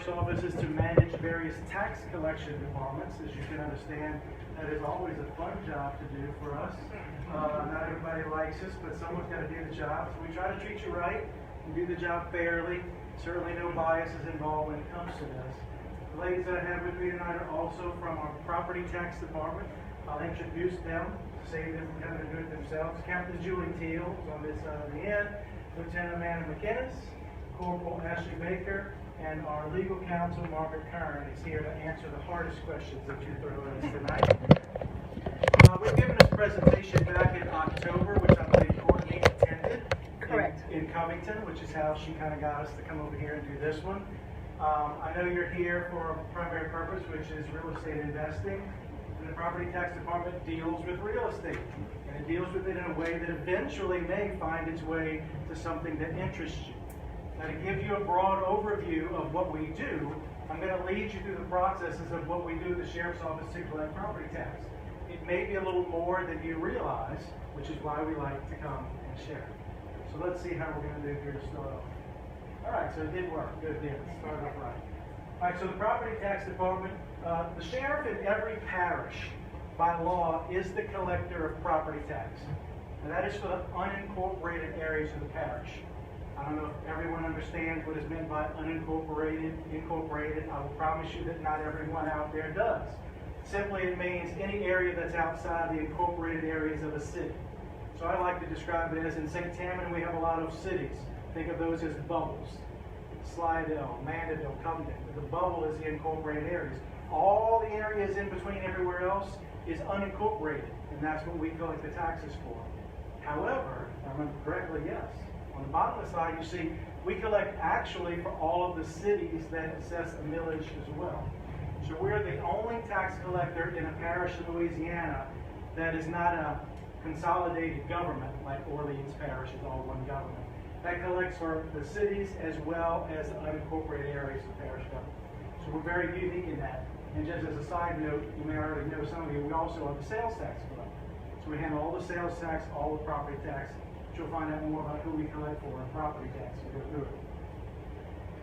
Sheriff's Office is to manage various tax collection departments. As you can understand, that is always a fun job to do for us. Not everybody likes us, but someone's got to do the job. So we try to treat you right and do the job fairly. Certainly no biases involved when it comes to this. The ladies that I have with me tonight are also from our property tax department. I'll introduce them, save them from having to do it themselves. Captain Julie Teal is on this side of the end, Lieutenant Amanda McInnes, Corporal Ashley Baker, and our legal counsel, Margaret Kern, is here to answer the hardest questions that you throw at us tonight. We've given this presentation back in October, which I believe Courtney attended. Correct. In Covington, which is how she kind of got us to come over here and do this one. I know you're here for a primary purpose, which is real estate investing. And the property tax department deals with real estate. And it deals with it in a way that eventually may find its way to something that interests you. Now, to give you a broad overview of what we do, I'm going to lead you through the processes of what we do at the Sheriff's Office to collect property tax. It may be a little more than you realize, which is why we like to come and share. So let's see how we're going to do here to start off. All right, so it did work. Good, did. Start off right. All right, so the property tax department, the sheriff in every parish, by law, is the collector of property tax. And that is for the unincorporated areas of the parish. I don't know if everyone understands what is meant by unincorporated, incorporated. I will promise you that not everyone out there does. Simply, it means any area that's outside the incorporated areas of a city. So I like to describe it as in St. Tammany, we have a lot of cities. Think of those as bubbles. Slidell, Mandeville, Covington. The bubble is the incorporated areas. All the areas in between everywhere else is unincorporated, and that's what we collect the taxes for. However, if I remember correctly, yes. On the bottom of the slide, you see we collect actually for all of the cities that assess a millage as well. So we're the only tax collector in a parish in Louisiana that is not a consolidated government like Orleans Parish is all one government. That collects for the cities as well as the unincorporated areas of parish government. So we're very unique in that. And just as a side note, you may already know some of you, we also have the sales tax collector. So we handle all the sales tax, all the property tax. You'll find out more about who we collect for in property tax as we go through it.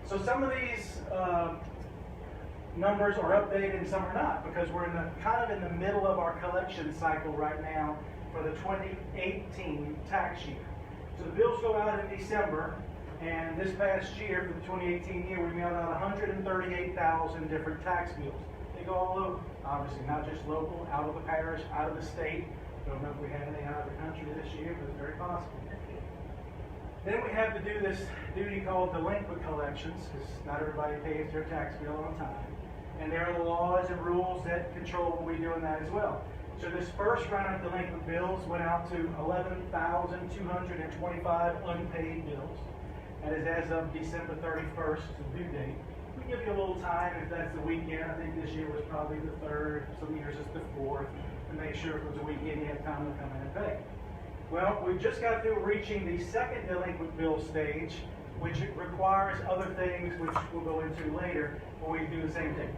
So some of these numbers are updated and some are not, because we're kind of in the middle of our collection cycle right now for the 2018 tax year. So the bills go out in December, and this past year, for the 2018 year, we mailed out 138,000 different tax bills. They go all over, obviously, not just local, out of the parish, out of the state. Don't know if we had any out of the country this year, but it's very possible. Then we have to do this duty called delinquent collections, because not everybody pays their tax bill on time. And there are laws and rules that control what we do in that as well. So this first round of delinquent bills went out to 11,225 unpaid bills. That is as of December 31st, the due date. We give you a little time if that's the weekend. I think this year was probably the 3rd, some years it's the 4th, to make sure if it was a weekend you had time to come in and pay. Well, we just got through reaching the second delinquent bill stage, which requires other things which we'll go into later, but we do the same thing.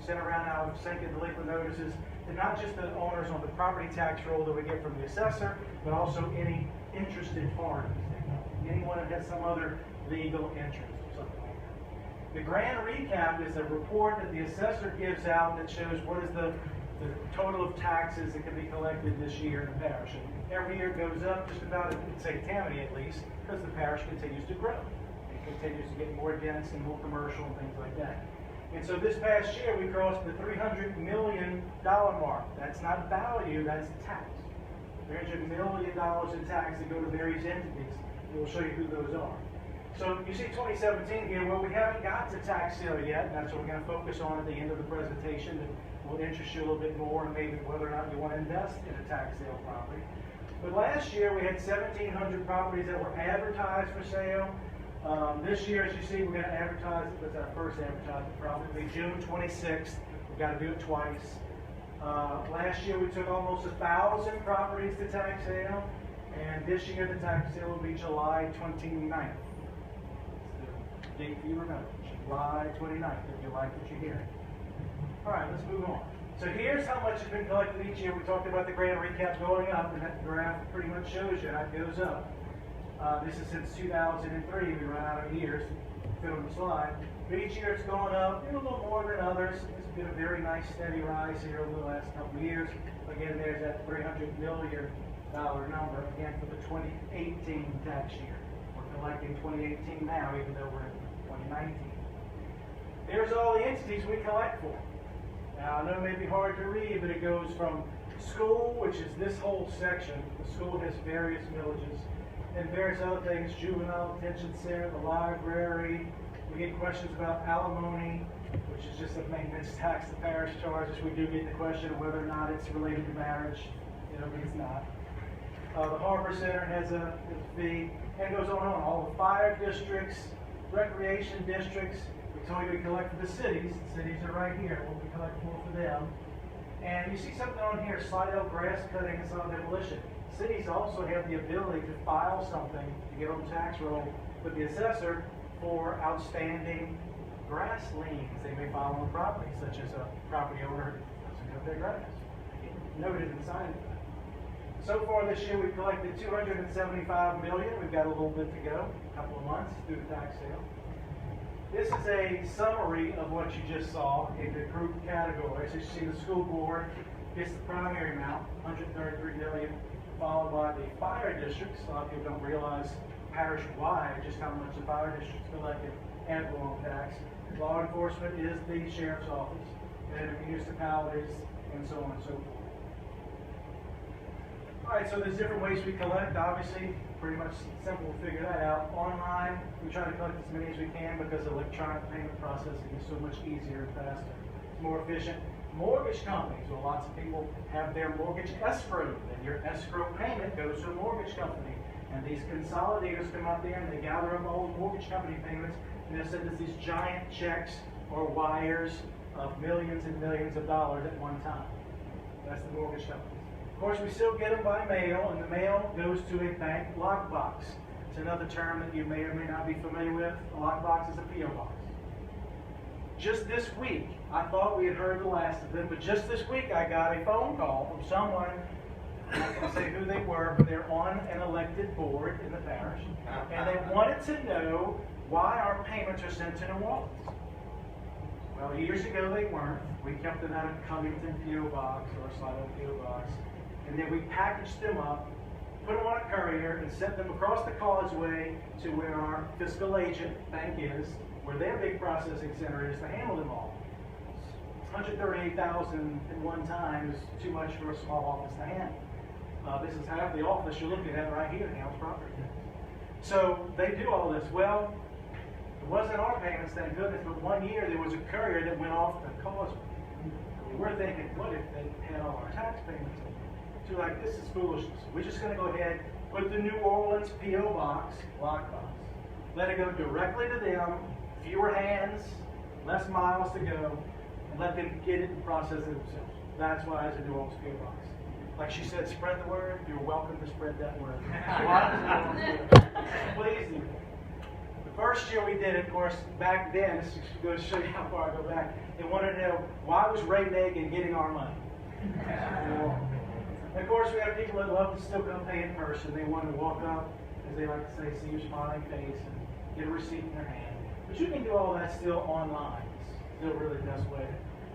Send around our second delinquent notices to not just the owners on the property tax roll that we get from the assessor, but also any interested parties. Anyone that has some other legal interest or something like that. The grand recap is a report that the assessor gives out that shows what is the total of taxes that can be collected this year in the parish. And every year it goes up just about, in St. Tammany at least, because the parish continues to grow. It continues to get more dense and more commercial and things like that. And so this past year we crossed the $300 million mark. That's not value, that's tax. $300 million in tax that go to various entities. We'll show you who those are. So you see 2017 here, well, we haven't got to tax sale yet, and that's what we're going to focus on at the end of the presentation. That will interest you a little bit more, and maybe whether or not you want to invest in a tax sale property. But last year we had 1,700 properties that were advertised for sale. This year, as you see, we're going to advertise it. That's our first advertisement, probably June 26th. We've got to do it twice. Last year we took almost 1,000 properties to tax sale. And this year the tax sale will be July 29th. That's the date you remember, July 29th, if you like what you hear. All right, let's move on. So here's how much has been collected each year. We talked about the grand recap going up, and that graph pretty much shows you how it goes up. This is since 2003. We run out of years. fit on the slide. But each year it's gone up, a little more than others. It's been a very nice steady rise here over the last couple of years. Again, there's that $300 million number, again, for the 2018 tax year. We're collecting 2018 now, even though we're in 2019. There's all the entities we collect for. Now, I know it may be hard to read, but it goes from school, which is this whole section. The school has various villages and various other things, juvenile detention center, the library. We get questions about alimony, which is just a maintenance tax the parish charges. We do get the question of whether or not it's related to marriage. But it's not. The Harbor Center has a fee, and it goes on and on. All the fire districts, recreation districts. We told you we collect for the cities. The cities are right here. What we collect for them. And you see something on here, Slidell grass cutting and soil demolition. Cities also have the ability to file something to get on the tax roll with the assessor for outstanding grass liens they may file on the property, such as a property owner doesn't cut their grass. Noted and signed. So far this year we've collected $275 million. We've got a little bit to go, a couple of months through the tax sale. This is a summary of what you just saw in the group categories. As you see, the school board gets the primary amount, $133 million, followed by the fire districts. A lot of people don't realize parish-wide just how much the fire districts collected ad valorem tax. Law enforcement is the sheriff's office, and the municipalities, and so on and so forth. All right, so there's different ways we collect. Obviously, pretty much simple to figure that out. Online, we try to collect as many as we can because electronic payment processing is so much easier and faster. It's more efficient. Mortgage companies, well, lots of people have their mortgage escrowed, and your escrow payment goes to a mortgage company. And these consolidators come out there and they gather up all the mortgage company payments, and they'll send us these giant checks or wires of millions and millions of dollars at one time. That's the mortgage company. Of course, we still get them by mail, and the mail goes to a bank lockbox. It's another term that you may or may not be familiar with. A lockbox is a P.O. box. Just this week, I thought we had heard the last of them, but just this week I got a phone call from someone, I'm not going to say who they were, but they're on an elected board in the parish, and they wanted to know why our payments are sent to New Orleans. Well, years ago they weren't. We kept them out of Covington P.O. box or Slidell P.O. box. And then we packaged them up, put them on a courier, and sent them across the causeway to where our fiscal agent bank is, where their big processing center is to handle them all. $138,000 at one time is too much for a small office to handle. This is half the office you're looking at right here, House Property. So they do all this. Well, it wasn't our payments, thank goodness, but one year there was a courier that went off the causeway. We're thinking, what if they had all our tax payments? So like, this is foolishness. We're just going to go ahead, put the New Orleans P.O. box, lockbox, let it go directly to them, fewer hands, less miles to go, and let them get it and process it themselves. That's why it's a New Orleans P.O. box. Like she said, spread the word. You're welcome to spread that word. Please do. The first year we did it, of course, back then, this goes to show you how far I go back, they wanted to know, why was Ray Nagin getting our money? And of course, we have people that love to still come pay in person. They want to walk up, as they like to say, see your smiling face and get a receipt in their hand. But you can do all that still online. It's still really the best way,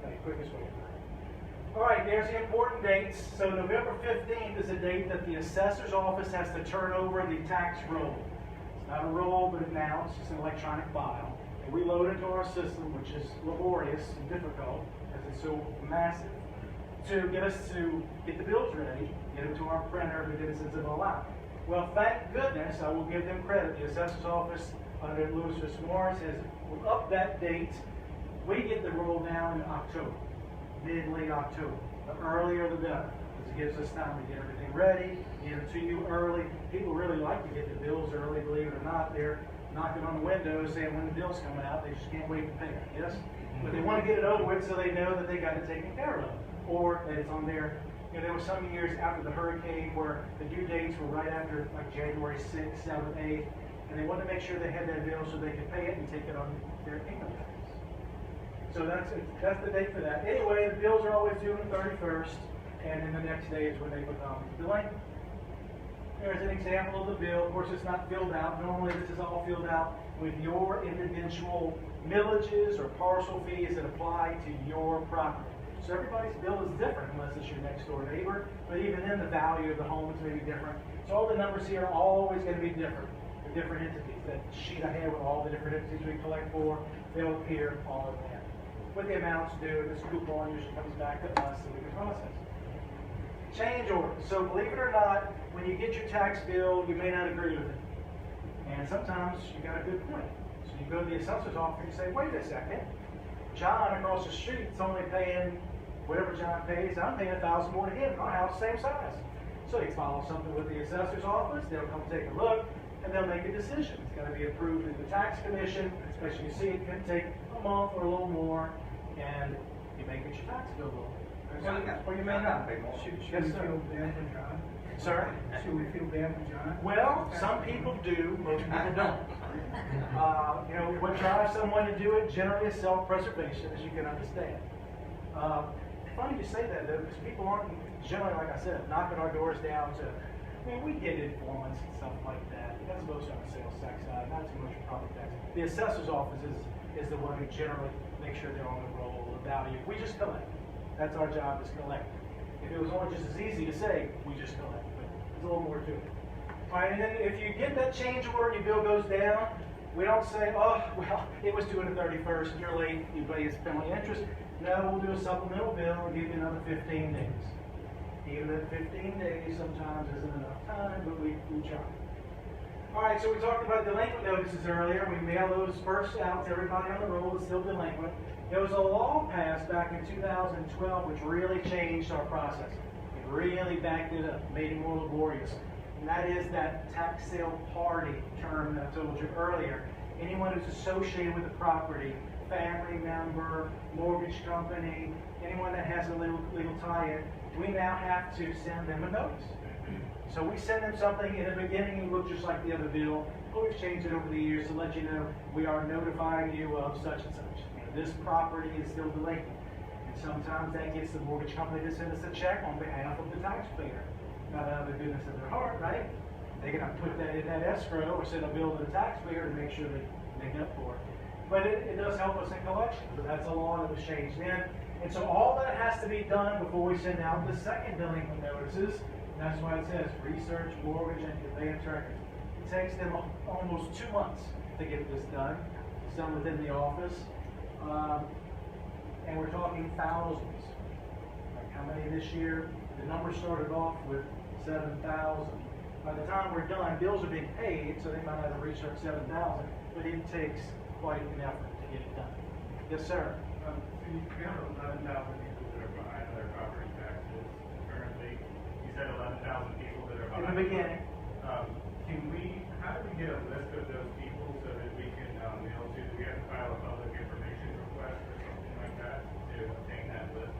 the quickest way to do it. All right, there's the important dates. So November 15th is a date that the assessor's office has to turn over the tax roll. It's not a roll, but now it's just an electronic file. And we load it into our system, which is laborious and difficult, because it's so massive, to get us to get the bills ready, get them to our printer, and then send them all out. Well, thank goodness, I will give them credit. The assessor's office under Louis Morris has upped that date. We get the roll now in October, mid-late October. The earlier the better, because it gives us time to get everything ready, get it to you early. People really like to get the bills early, believe it or not. They're knocking on the windows saying when the bill's coming out, they just can't wait to pay it, yes? But they want to get it over with so they know that they got it taken care of. Or that it's on their, there were some years after the hurricane where the due dates were right after like January 6th, 7th, 8th, and they wanted to make sure they had that bill so they could pay it and take it on their income tax. So that's the date for that. Anyway, the bills are always due on the 31st, and then the next day is when they become delinquent. There's an example of the bill. Of course, it's not filled out. Normally, this is all filled out with your individual millages or parcel fees that apply to your property. So everybody's bill is different unless it's your next door neighbor, but even then the value of the home is maybe different. So all the numbers here are always going to be different for different entities. That sheet I have with all the different entities we collect for, they'll appear all in there. What the amounts do, this coupon usually comes back to us so we can process it. Change orders. So believe it or not, when you get your tax bill, you may not agree with it. And sometimes you got a good point. So you go to the assessor's office and you say, wait a second, John across the street is only paying whatever John pays, I'm paying $1,000 more to him. Our house same size. So you follow something with the assessor's office, they'll come take a look, and they'll make a decision. It's got to be approved in the tax commission, especially you see it can take a month or a little more, and you may get your tax bill a little. Or you may not. Should we feel bad for John? Sorry? Should we feel bad for John? Well, some people do, most people don't. You know, what drives someone to do it generally is self-preservation, as you can understand. Funny you say that, though, because people aren't generally, like I said, knocking our doors down to, I mean, we get informants and stuff like that. That's mostly on the sales tax side, not too much property tax. The assessor's office is the one who generally makes sure they're on the roll, the value. We just collect. That's our job, is collect. If it was only just as easy to say, we just collect, but there's a little more to it. All right, and then if you get that change order and your bill goes down, we don't say, oh, well, it was due on the 31st, you're late, you pay us penalty interest. No, we'll do a supplemental bill and give you another 15 days. Even that 15 days sometimes isn't enough time, but we try. All right, so we talked about delinquent notices earlier. We mail those first out to everybody on the roll that's still delinquent. There was a law passed back in 2012 which really changed our process. It really backed it up, made it more laborious. And that is that tax sale party term that I told you earlier. Anyone who's associated with the property, family member, mortgage company, anyone that has a legal tie-in, we now have to send them a notice. So we send them something in the beginning, it looked just like the other bill, but we've changed it over the years to let you know we are notifying you of such and such. This property is still delinquent. And sometimes that gets the mortgage company to send us a check on behalf of the taxpayer. Not out of the goodness of their heart, right? They're going to put that in that escrow or send a bill to the taxpayer to make sure they make up for it. But it does help us in collection, but that's a law that was changed then. And so all that has to be done before we send out the second delinquent notices. And that's why it says research, mortgage, and conveyance records. It takes them almost 2 months to get this done. It's done within the office. And we're talking thousands. Like how many this year? The number started off with 7,000. By the time we're done, bills are being paid, so they might not have reached 7,000, but it takes quite an effort to get it done. Yes, sir. So you have 11,000 people that are behind their property taxes currently. You said 11,000 people that are behind. In the beginning. How do we get a list of those people so that we can mail to? Do we have to file a public information request or something like that to obtain that list?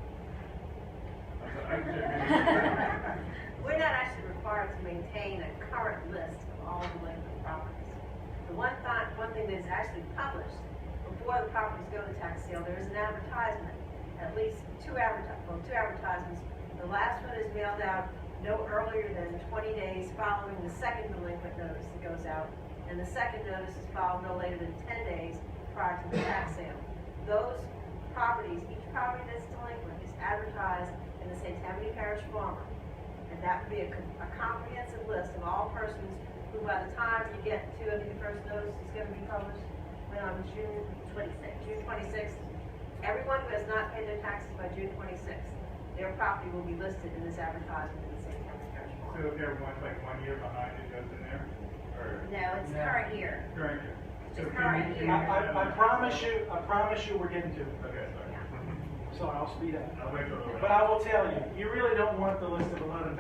We're not actually required to maintain a current list of all delinquent properties. The one thing that's actually published before the properties go to tax sale, there is an advertisement, at least two advertisements. The last one is mailed out no earlier than 20 days following the second delinquent notice that goes out, and the second notice is filed no later than 10 days prior to the tax sale. Those properties, each property that's delinquent is advertised in the St. Tammany Parish Farmer, and that would be a comprehensive list of all persons who, by the time you get to the first notice is going to be published on June 26th. June 26th, everyone who has not paid their taxes by June 26th, their property will be listed in this advertisement in the St. Tammany Parish Farmer. So if everyone's like 1 year behind, it goes in there? Or No, it's current year. current year? So It's can current we- year. I promise you we're getting to it. Okay, sorry. Sorry, I'll speed up. I'll wait till the But I will tell you, you really don't want the list of 11,000.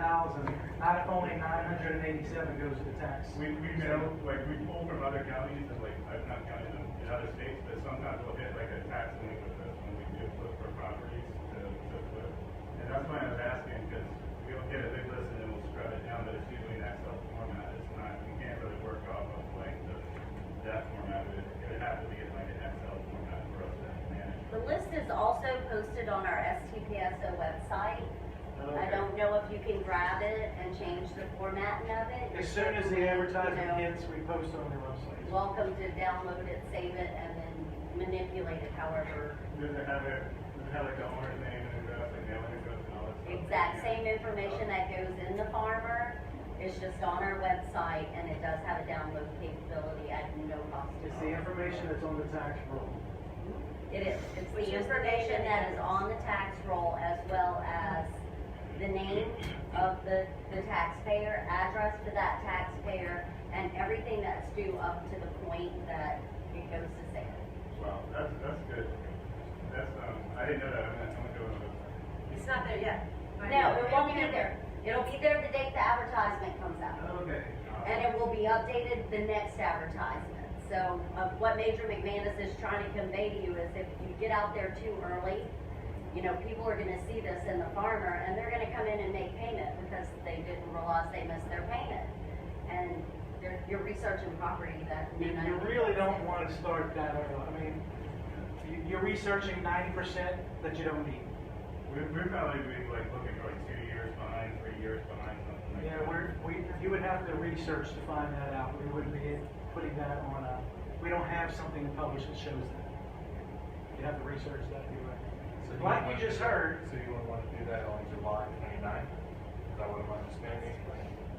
Not if only 987 goes to the tax. We know, like, we pull from other counties, and like, I've not counted them in other states, but sometimes we'll hit like a tax delinquent list when we do look for properties to flip. And that's why I was asking, because we'll get a big list and then we'll scrub it down, but it's usually in Excel format. It's not, we can't really work off of like that format. It would have to be in like an Excel format for us to manage. The list is also posted on our STPSO website. I don't know if you can grab it and change the formatting of it. As soon as the You advertisement know, hits, we post it on the website. welcome to download it, save it, and then manipulate it however. Does it have like the owner's name and address and mailing address and all that stuff? Exact same information that goes in the farmer. It's just on our website, and it does have a download capability at no cost. to It's the us. information that's on the tax roll. It is. It's Which the is the information name that and is on the tax roll as well as the name of the taxpayer, address to that taxpayer, and everything that's due up to the point that it goes to sale. Wow, that's good. That's, I didn't know that. I'm gonna go on the website. It's not there yet. No, it won't be there. It'll be there the date the advertisement comes out. Okay. And it will be updated the next advertisement. So what Major McManus is trying to convey to you is if you get out there too early, you know, people are gonna see this in the farmer and they're gonna come in and make payment because they didn't realize they missed their payment. And you're researching property that. You really don't want to start that early. I mean, you're researching 90% that you don't need. We're probably like looking for like 2 years behind, 3 years behind, something like Yeah, that. you would have to research to find that out. We wouldn't be putting that on we don't have something published that shows that. You have to research that, you're right. Like you just heard. So you would want to do that on July 29th? Is that what I'm understanding?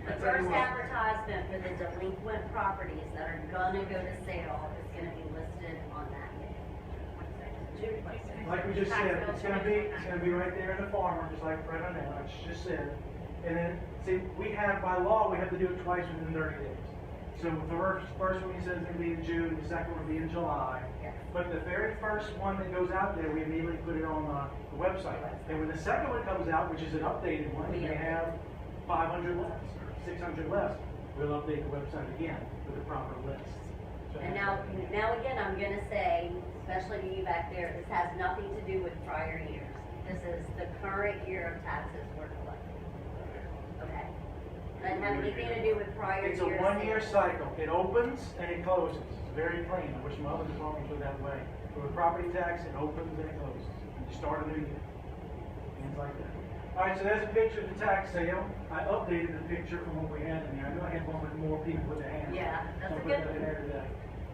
The first advertisement for the delinquent properties that are gonna go to sale is gonna be listed on that day. Like we just said, it's gonna be right there in the farmer, just like right on there, like she just said. And then, see, by law, we have to do it twice within 30 days. So the first one he says is gonna be in June, the second one will be in July. Yes. But the very first one that goes out there, we immediately put it on the website. And when the second one comes out, which is an updated one, we have 500 less, or 600 less, we'll update the website again with the proper list. So And now again, I'm gonna say, especially to you back there, this has nothing to do with prior years. This is the current year of taxes we're collecting. Okay? Doesn't have anything to do with prior years. It's a one-year cycle. It opens and it closes. It's very clean. I wish my other departments were that way. With property tax, it opens and it closes. You start a new year. Things like that. All right, so there's a picture of the tax sale. I updated the picture from what we had in there. I know I had one with more people with their hands. Yeah, that's So a I put good that in one. there today.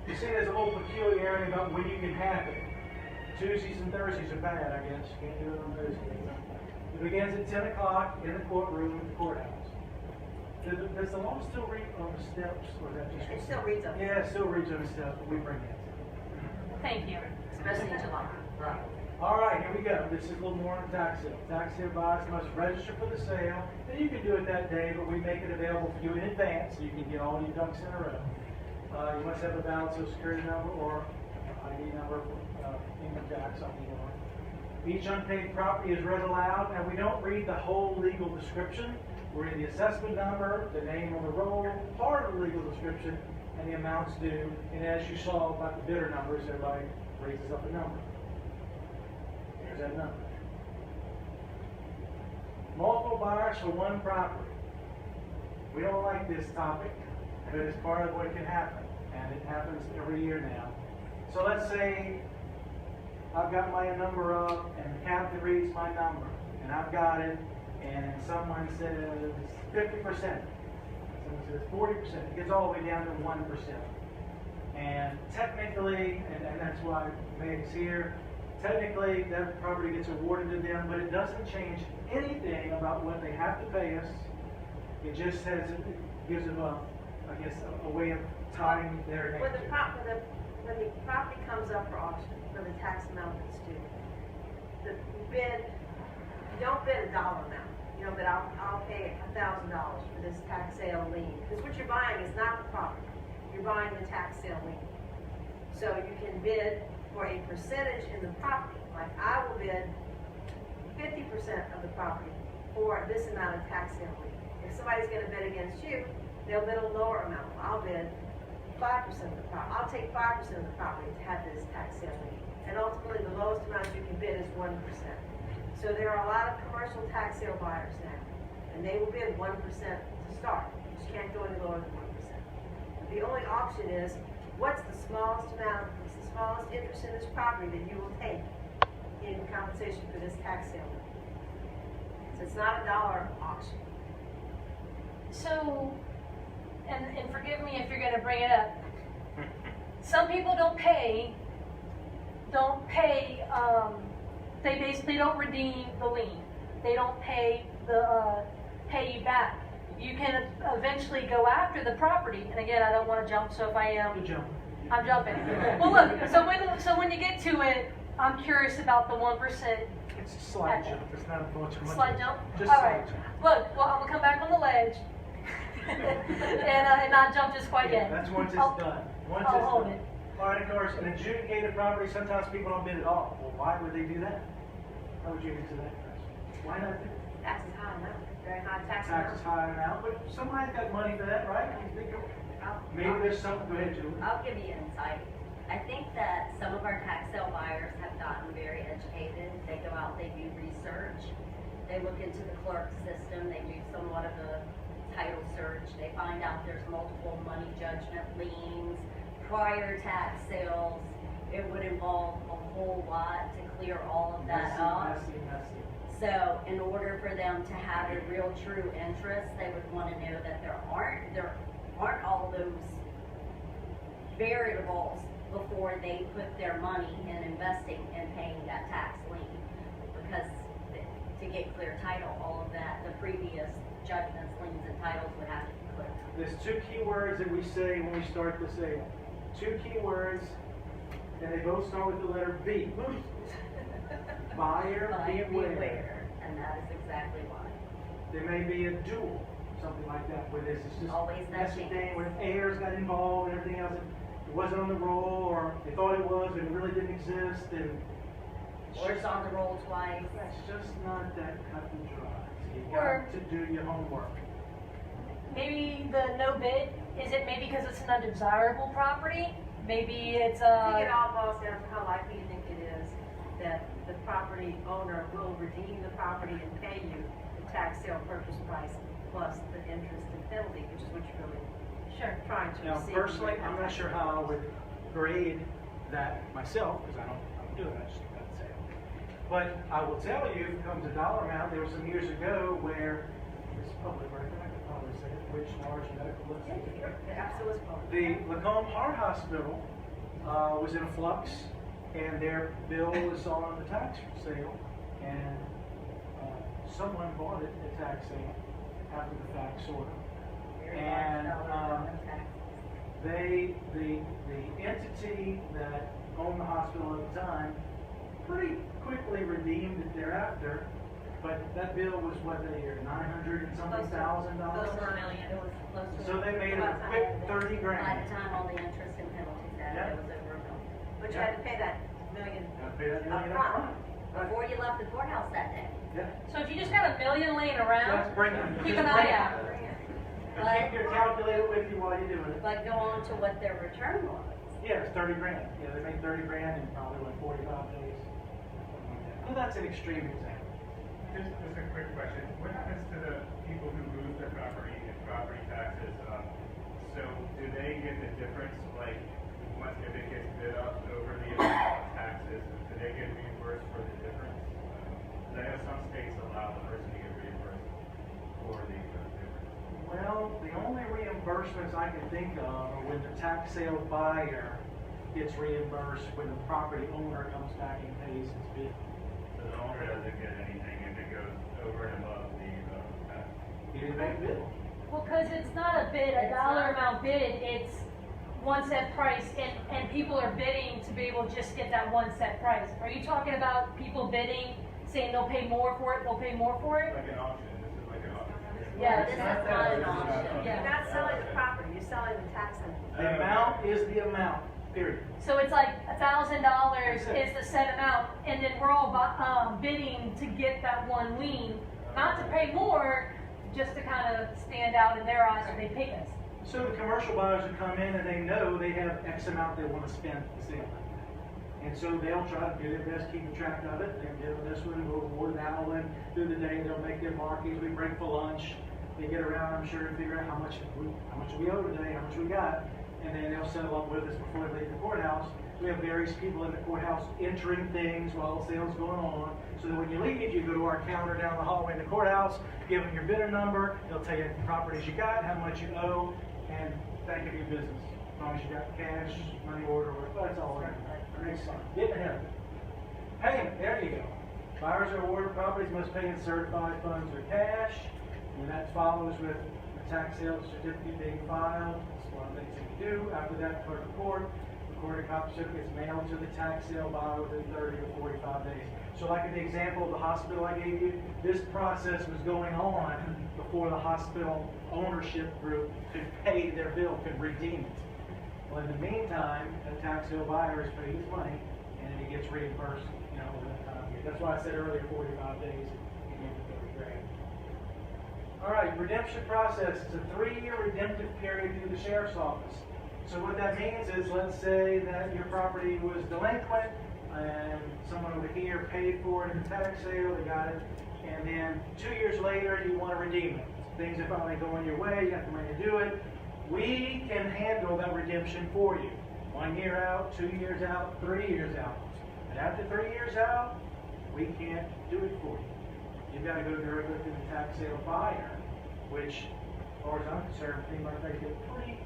You see, there's a little peculiarity about when you can have it. Tuesdays and Thursdays are bad, I guess. You can't do it on Thursdays. It begins at 10 o'clock in the courtroom at the courthouse. Does the law still read on the steps, or is that just? It still reads up, Yeah, it still reads on the steps, but we bring it. Thank you. especially in July. Right. All right, here we go. This is a little more on the tax sale. Tax sale buyers must register for the sale. And you can do it that day, but we make it available for you in advance, so you can get all your ducks in a row. You must have a valid social security number or ID number, income tax, something you want. Each unpaid property is read aloud. Now, we don't read the whole legal description. We read the assessment number, the name on the roll, part of the legal description, and the amounts due. And as you saw about the bidder numbers, everybody raises up a number. Here's that number. Multiple buyers for one property. We don't like this topic, but it's part of what can happen, and it happens every year now. So let's say I've got my number up, and the captain reads my number, and I've got it, and someone says 50%. Someone says 40%. It gets all the way down to 1%. And technically, and that's why Meg's here, technically that property gets awarded to them, but it doesn't change anything about what they have to pay us. It just says, it gives them a way of tying their name When to the it. when the property comes up for auction, for the tax amount that's due, you don't bid a dollar amount. You know, but I'll pay $1,000 for this tax sale lien. Because what you're buying is not the property. You're buying the tax sale lien. So you can bid for a percentage in the property. Like I will bid 50% of the property for this amount of tax sale lien. If somebody's going to bid against you, they'll bid a lower amount. I'll bid 5% of the property. I'll take 5% of the property to have this tax sale lien. And ultimately, the lowest amount you can bid is 1%. So there are a lot of commercial tax sale buyers now, and they will bid 1% to start. You just can't go any lower than 1%. The only option is, what's the smallest amount, what's the smallest interest in this property that you will take in compensation for this tax sale? So So it's not a dollar auction. So, and forgive me if you're gonna bring it up. Some people don't pay, they basically don't redeem the lien. They don't pay pay you back. You can eventually go after the property, and again, I don't wanna jump, so if I am, Good jump. I'm jumping. Well, look, so when you get to it, I'm curious about the 1%. It's a slight jump, it's not a bunch of money. Slight jump? Just All slight right. jump. Look, well, I'm gonna come back on the ledge and not jump just quite Yeah, yet. that's once it's I'll- done. Once I'll it's hold done. it. All right, of course, an adjudicated property, sometimes people don't bid at all. Well, why would they do that? How would you answer that question? Why not do it? Taxes high enough, very high tax amount. Taxes high amount, but somebody's got money for that, right? You think, maybe there's something, go ahead, Julie. I'll give you insight. I think that some of our tax sale buyers have gotten very educated. They go out, they do research. They look into the clerk system, they do somewhat of a title search. They find out there's multiple money judgment liens, prior tax sales. It would involve a whole lot to clear all of that up. Messy. So in order for them to have a real true interest, they would want to know that there aren't all those variables before they put their money in investing and paying that tax lien. Because to get clear title, all of that, the previous judgments, liens, and titles would have to be clear. There's two key words that we say when we start the sale. Two key words, and they both start with the letter B. Buyer beware. And that is exactly why. There may be a duel, something like that, where this is just Always that messy chance. thing, where heirs got involved and everything else. It wasn't on the roll, or they thought it was, but it really didn't exist, and Or it's on the roll twice. it's just not that cut and dry. So you Or- got to do your homework. Maybe the no bid, is it maybe because it's an undesirable property? Maybe it's I think it all boils down to how likely you think it is that the property owner will redeem the property and pay you the tax sale purchase price plus the interest and penalty, which is what you're really sure. trying to Now, receive. personally, I'm not sure how I would grade that myself, because I don't do it, I just got to say it. But I will tell you, if it comes to dollar amount, there were some years ago where, it's public record, I could probably say it, which large medical institution. The absolute public. The Lacombe Heart Hospital was in a flux, and their bill was on the tax sale, and someone bought it at tax sale after the fact, sort of. Very And, large dollar amount of taxes. the entity that owned the hospital at the time pretty quickly redeemed it thereafter, but that bill was what a year, $900 and something thousand dollars. Close to $1 million. It was close to. So they made it a quick 30 By grand. the time all the interest and penalties added, Yeah. it was over $1 million. But you had to pay that million Gotta pay that million up up front. front. Before you left the courthouse that day. Yeah. So if you just got $1 million laying So around, that's bringing. keep an eye out. And keep your calculator with you while you're doing it. But go on to what their return was. Yeah, it's 30 grand. Yeah, they made 30 grand in probably like 45 days. Something like that. Well, that's an extreme example. Just a quick question. What happens to the people who lose their property in property taxes? So do they get the difference, like, once if it gets bid up over the amount of taxes, do they get reimbursed for the difference? 'Cause I know some states allow the person to get reimbursed for the difference. Well, the only reimbursements I can think of are when the tax sale buyer gets reimbursed when the property owner comes back and pays his bill. So the owner doesn't get anything if it goes over and above the tax. He didn't make a bill. Well, because it's not a bid, a dollar amount bid, it's one set price, and people are bidding to be able to just get that one set price. Are you talking about people bidding, saying they'll pay more for it, they'll pay more for it? Like an auction, this is like an auction. Yeah, This is not not that. an auction. Yeah. You're not selling the property, you're selling the tax lien. The amount is the amount, period. So it's like $1,000 is the set amount, and then we're all bidding to get that one lien, not to pay more, just to kind of stand out in their eyes when they pay us. So the commercial buyers would come in and they know they have X amount they want to spend at the sale. And so they'll try to do their best, keeping track of it. They'll give them this one, we'll award that one. Through the day, they'll make their markings. We break for lunch. They get around, I'm sure, and figure out how much we owe today, how much we got. And then they'll settle up with us before they leave the courthouse. We have various people in the courthouse entering things while the sale's going on. So that when you leave, you go to our counter down the hallway in the courthouse, give them your bidder number, they'll tell you the properties you got, how much you owe, and thank you for your business. As long as you got cash, money order, that's all right. Next slide. Get ahead of it. Payment, there you go. Buyers or awarded properties must pay in certified funds or cash, and that follows with a tax sale certificate being filed. That's one of the things that you do. After that, clerk of court, recorded copy certificate is mailed to the tax sale buyer within 30 or 45 days. So like in the example of the hospital I gave you, this process was going on before the hospital ownership group could pay their bill, could redeem it. Well, in the meantime, the tax sale buyer is paying his money, and then he gets reimbursed, over that time period. That's why I said earlier 45 days, he gave the 30 grand. All right, redemption process is a 3-year redemptive period through the sheriff's office. So what that means is, let's say that your property was delinquent, and someone over here paid for it in the tax sale, they got it, and then 2 years later, you want to redeem it. Things are finally going your way, you have the money to do it. We can handle that redemption for you. 1 year out, 2 years out, 3 years out. But after 3 years out, we can't do it for you. You've got to go directly to the tax sale buyer, which, as far as I'm concerned, seems like they get pretty,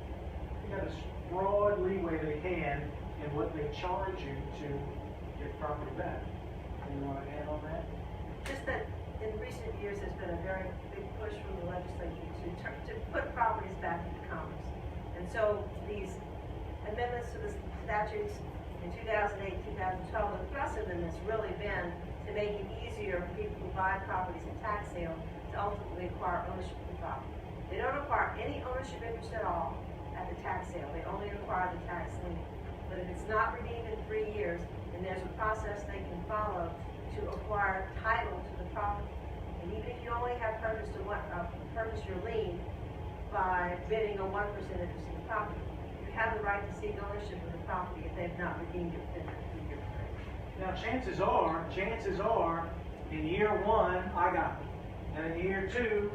they got as broad leeway they can in what they charge you to get property back. Anyone want to add on that? Just that in recent years, there's been a very big push from the legislature to put properties back into commerce. And so these amendments to the statutes in 2008, 2012, the thrust of them has really been to make it easier for people who buy properties in tax sale to ultimately acquire ownership of the property. They don't acquire any ownership interest at all at the tax sale. They only acquire the tax lien. But if it's not redeemed in 3 years, then there's a process they can follow to acquire title to the property. And even if you only have purchased your lien by bidding on 1% interest in the property, you have the right to seek ownership of the property if they've not redeemed it within that 3-year period. Now, chances are, in year 1, I got it. And in year 2,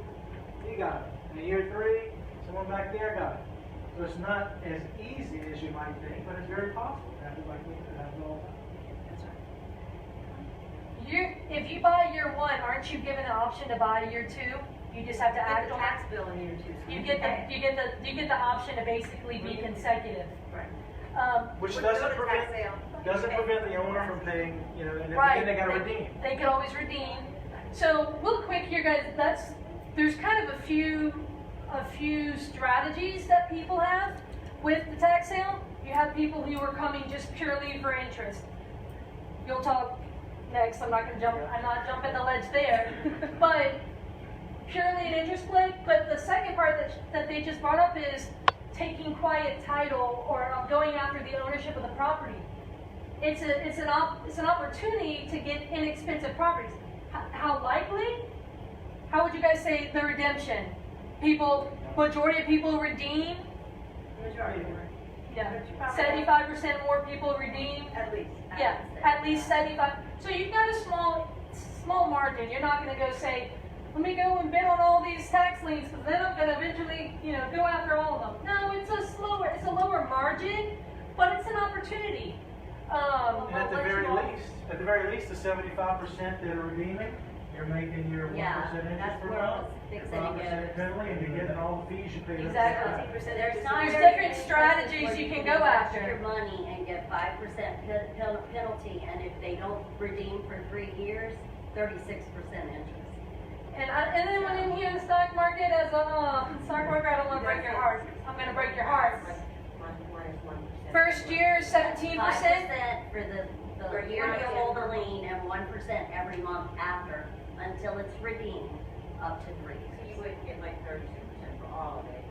you got it. And in year 3, someone back there got it. So it's not as easy as you might think, but it's very possible. It happens like we happen all the time. That's right. If you buy year 1, aren't you given the option to buy year 2? You just have to Get act the on tax it. bill in year 2. So You can get pay it. the option to basically be consecutive. Right. Which When you go doesn't to prevent tax sale, doesn't you prevent pay the owner from paying, and Right. then they got to redeem. They can always redeem. So real quick here, guys, there's kind of a few strategies that people have with the tax sale. You have people who are coming just purely for interest. You'll talk next. I'm not jumping the ledge there, but purely an interest play. But the second part that they just brought up is taking quiet title or going after the ownership of the property. It's an opportunity to get inexpensive properties. How likely? How would you guys say the redemption? Majority of people redeem. Majority. Yeah, 75% more people redeem. At least. Yeah, at least 75. So you've got a small margin. You're not going to go say, let me go and bid on all these tax liens because then I'm going to eventually, go after all of them. No, it's a lower margin, but it's an opportunity. And at the very least, the 75% that are redeeming, you're making your 1% Yeah, interest that's per where month, the big your city 5% goes. penalty, and you're getting all the fees you paid. Exactly. There's different strategies where you can invest go after. your money and get 5% penalty, and if they don't redeem for 3 years, 36% interest. And then when in here in the stock market, as a stock broker, I don't want to break your heart. I'm going to break your heart. Minus 1%. First year, 17%. 5% for the year you hold the lien, and 1% every month after, until it's redeemed, up to 3 So years. you would get like 32% for all of it.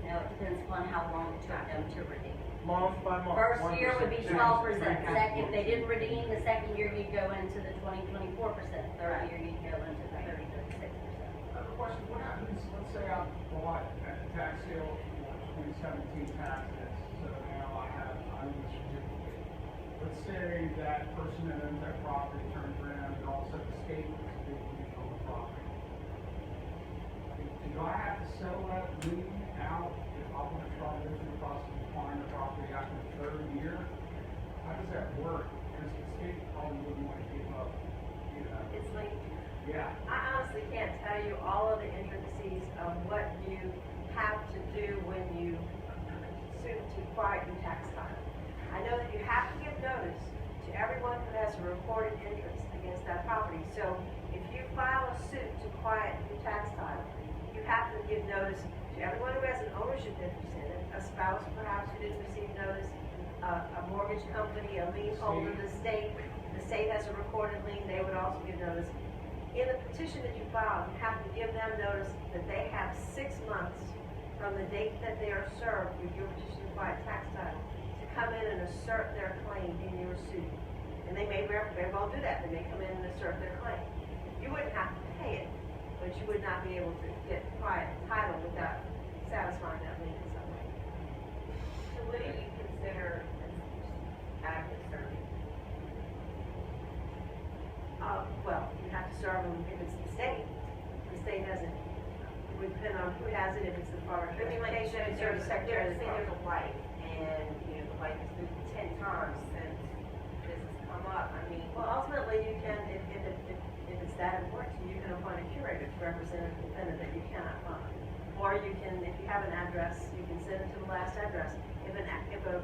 Now, it depends upon how long it took them to redeem. Month by month. First 1%, year would be 2%, 12%, 3%. second, if they didn't redeem, the second year you'd go into the 24%, third year you'd go into the 36%. I have a question. What happens, let's say I bought at the tax sale for 2017 taxes, so now I own this certificate. Let's say that person that owns that property turns around and all of a sudden the state puts a big lien on the property. Do I have to sell that lien out if I want to try to go through the process of acquiring the property after the 3rd year? How does that work? Because the state probably wouldn't want to give up the It's linked. Yeah. I honestly can't tell you all of the intricacies of what you have to do when you sue to quiet your tax title. I know that you have to give notice to everyone who has a recorded interest against that property. So if you file a suit to quiet your tax title, you have to give notice to everyone who has an ownership interest in it, a spouse perhaps who didn't receive notice, a mortgage company, a lien holder, the state has a recorded lien, they would also give notice. In the petition that you file, you have to give them notice that they have 6 months from the date that they are served with your petition to quiet tax title to come in and assert their claim in your suit. And they may very well do that. They may come in and assert their claim. You wouldn't have to pay it, but you would not be able to get quiet title without satisfying that lien in some way. So what do you consider adequate service? Well, you have to serve them if it's the state. The state doesn't. It would depend on who has it, if it's the Department of I mean, like you said, Transportation, or the Secretary of say State. there's a wife, and, you know, the wife has moved 10 times since this has come up. I mean, Well, ultimately, you can, if it's that important to you, you can appoint a curator to represent a defendant that you cannot find. Or you can, if you have an address, you can send it to the last address. If a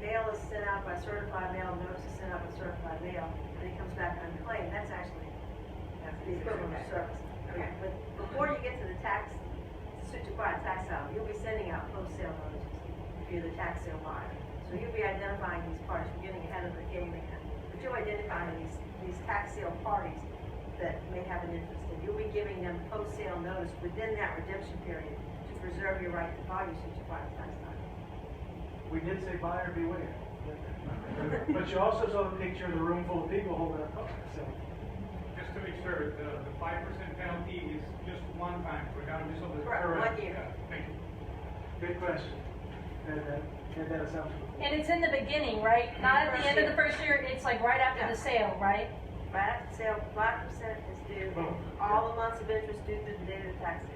mail is sent out by certified mail, notice is sent out by certified mail, and it comes back unclaimed, that's actually the equivalent of service. Okay. But before you get to the suit to quiet tax title, you'll be sending out post-sale notices if you're the tax sale buyer. So you'll be identifying these parties, we're getting ahead of the game again. But you're identifying these tax sale parties that may have an interest in. You'll be giving them post-sale notice within that redemption period to preserve your right to file your suit to quiet tax title. We did say buyer beware. But you also saw the picture of the room full of people holding up cards, so. Just to make sure, the 5% penalty is just one time, we're not just over the. Correct, 1 year. Yeah, thank you. Good question. And that assumption. And it's in the beginning, right? Not at the end of the first year, it's like right after the sale, right? Right after the sale, 5% is due, all the months of interest due to the date of the tax sale.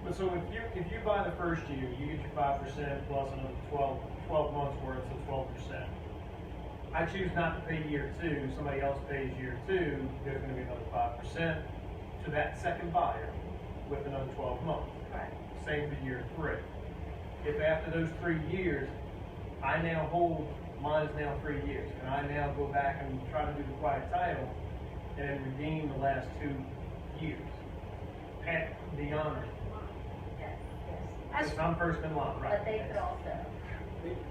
But so if you buy the first year, you get your 5% plus another 12 months worth, so 12%. I choose not to pay year 2, somebody else pays year 2, there's gonna be another 5% to that second buyer with another 12 months. Right. Same for year 3. If after those 3 years, I now hold, mine is now 3 years, and I now go back and try to do the quiet title and redeem the last 2 years, at the honor. Yes. As Because I'm first in line, right? But they could also,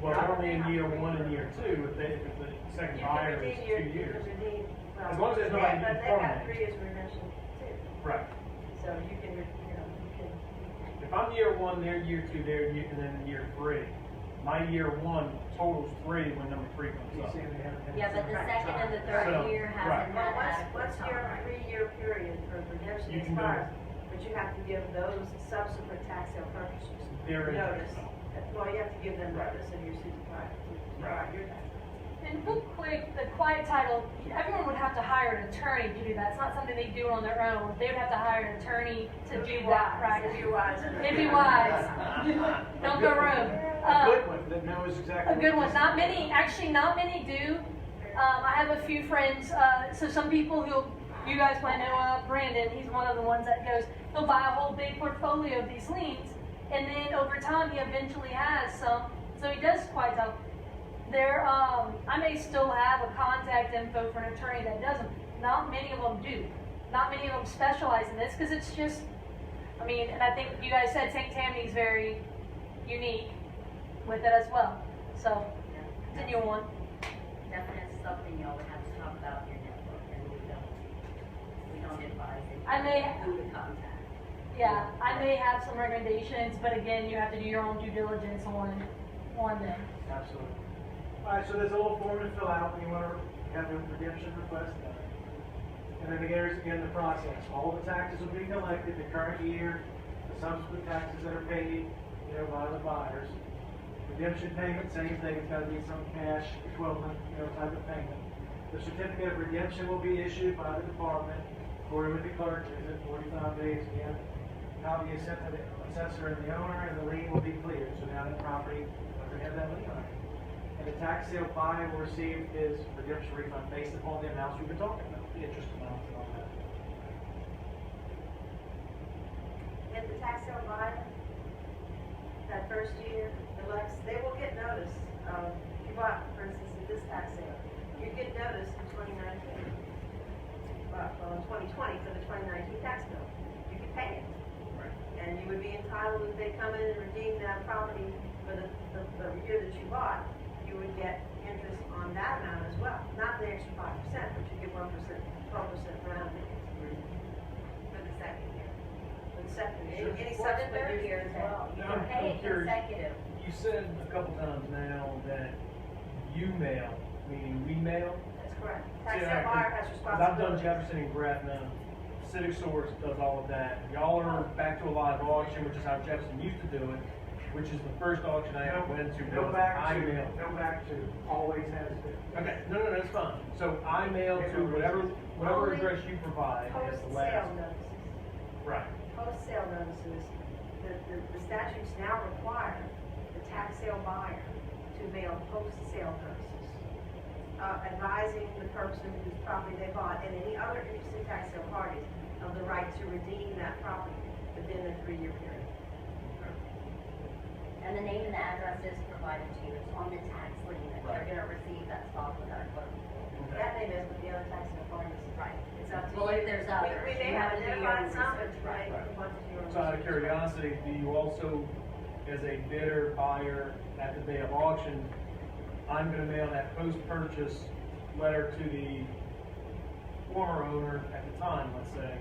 Well, only in year 1 and year 2, if the second You buyer can is redeem 2 years. well, As long as there's nobody but they've before got me. 3 years redemption too. Right. So you can, If I'm year 1, they're year 2, and then year 3. My year 1 totals 3 when number 3 He's comes up. saying they haven't had yeah, but the some second and the time. third So, year right. hasn't well, had once adequate your time. 3-year period for redemption You can expires, but you have to give those subsequent tax sale purchasers They're in. notice. Well, you have to give them notice of your suit to quiet your tax. And real quick, the quiet title, everyone would have to hire an attorney to do that. It's not something they do on their own. They would have to hire an attorney to do that practice. It'd be wise. It'd be wise. Don't go rogue. A good one that knows exactly. A good what one. this Not is. many, actually not many do. I have a few friends, so some people who, you guys might know Brandon, he's one of the ones that goes, he'll buy a whole big portfolio of these liens, and then over time he eventually has some, so he does quiet title. There, I may still have a contact info for an attorney that doesn't. Not many of them do. Not many of them specialize in this, because it's just, I mean, and I think you guys said St. Tammany's very unique with it as well. So, continue on. Definitely something y'all would have to talk about in your network, and we don't advise it. I may- Who to contact. Yeah, I may have some recommendations, but again, you have to do your own due diligence on them. Absolutely. All right, so there's a little form to fill out when you want to have a redemption request done. And then there's again the process. All the taxes will be collected the current year, the subsequent taxes that are paid, by the buyers. Redemption payment, same thing. It's got to be some cash equivalent, type of payment. The certificate of redemption will be issued by the department, according with the clerk, is it 45 days again. Copy is sent to the assessor and the owner, and the lien will be cleared. So now the property doesn't have that lien on it. And the tax sale buyer will receive his redemption refund based upon the amounts we've been talking about, the interest amounts and all that. If the tax sale buyer, that first year, elects, they will get notice of, if you bought, for instance, at this tax sale, you get notice in 2019. Well, in 2020 for the 2019 tax bill. You could pay it. And you would be entitled, if they come in and redeem that property for the year that you bought, you would get interest on that amount as well. Not the extra 5%, but you get 1%, 12% rounding For the second year. for the second year. Any Any second, subsequent third year year as well. You I'm can pay it curious. consecutive. You said a couple times now that you mail, meaning we mail. That's correct. Tax See, sale buyer has Because I've done responsibility. Jefferson and Gretna, Civic Source does all of that. Y'all are back to a live auction, which is how Jefferson used to do it, which is the first auction I ever went to. Go was back I to, mail. go back to, always has been. Okay, no, that's fine. So I mail to whatever Only address you provide as the last. Post-sale notices. Right. Post-sale notices, the statutes now require the tax sale buyer to mail post-sale notices, advising the person whose property they bought and any other interested tax sale parties of the right to redeem that property within the 3-year period. And the name and the address is provided to you. It's on the tax lien that you're gonna receive that's filed with our clerk. That name is with the other tax sale parties. Right. It's up to you. Well, if there's others, We may you have have to do your identified own some, but research, you right. may want to do your own. So out of research. curiosity, do you also, as a bidder, buyer, at the day of auction, I'm gonna mail that post-purchase letter to the former owner at the time, let's say.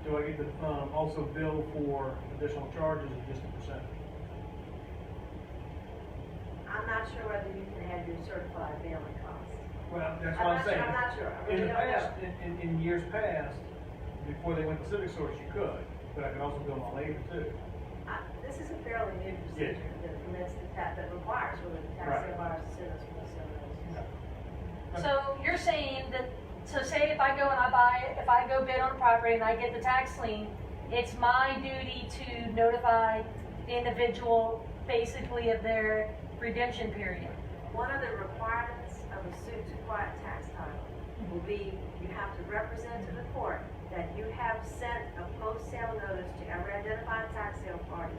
Do I get to, also bill for additional charges or just a percent? I'm not sure whether you can have your certified mailing cost. Well, that's what I'm saying. I'm not sure. I In really the don't know. past, in years past, before they went to Civic Source, you could, but I could also bill my labor too. This is a fairly new procedure that permits that requires really the tax sale buyers to send us post-sale notices. So you're saying that, so say if I go and if I go bid on a property and I get the tax lien, it's my duty to notify the individual basically of their redemption period. One of the requirements of a suit to quiet tax title will be you have to represent to the court that you have sent a post-sale notice to every identified tax sale party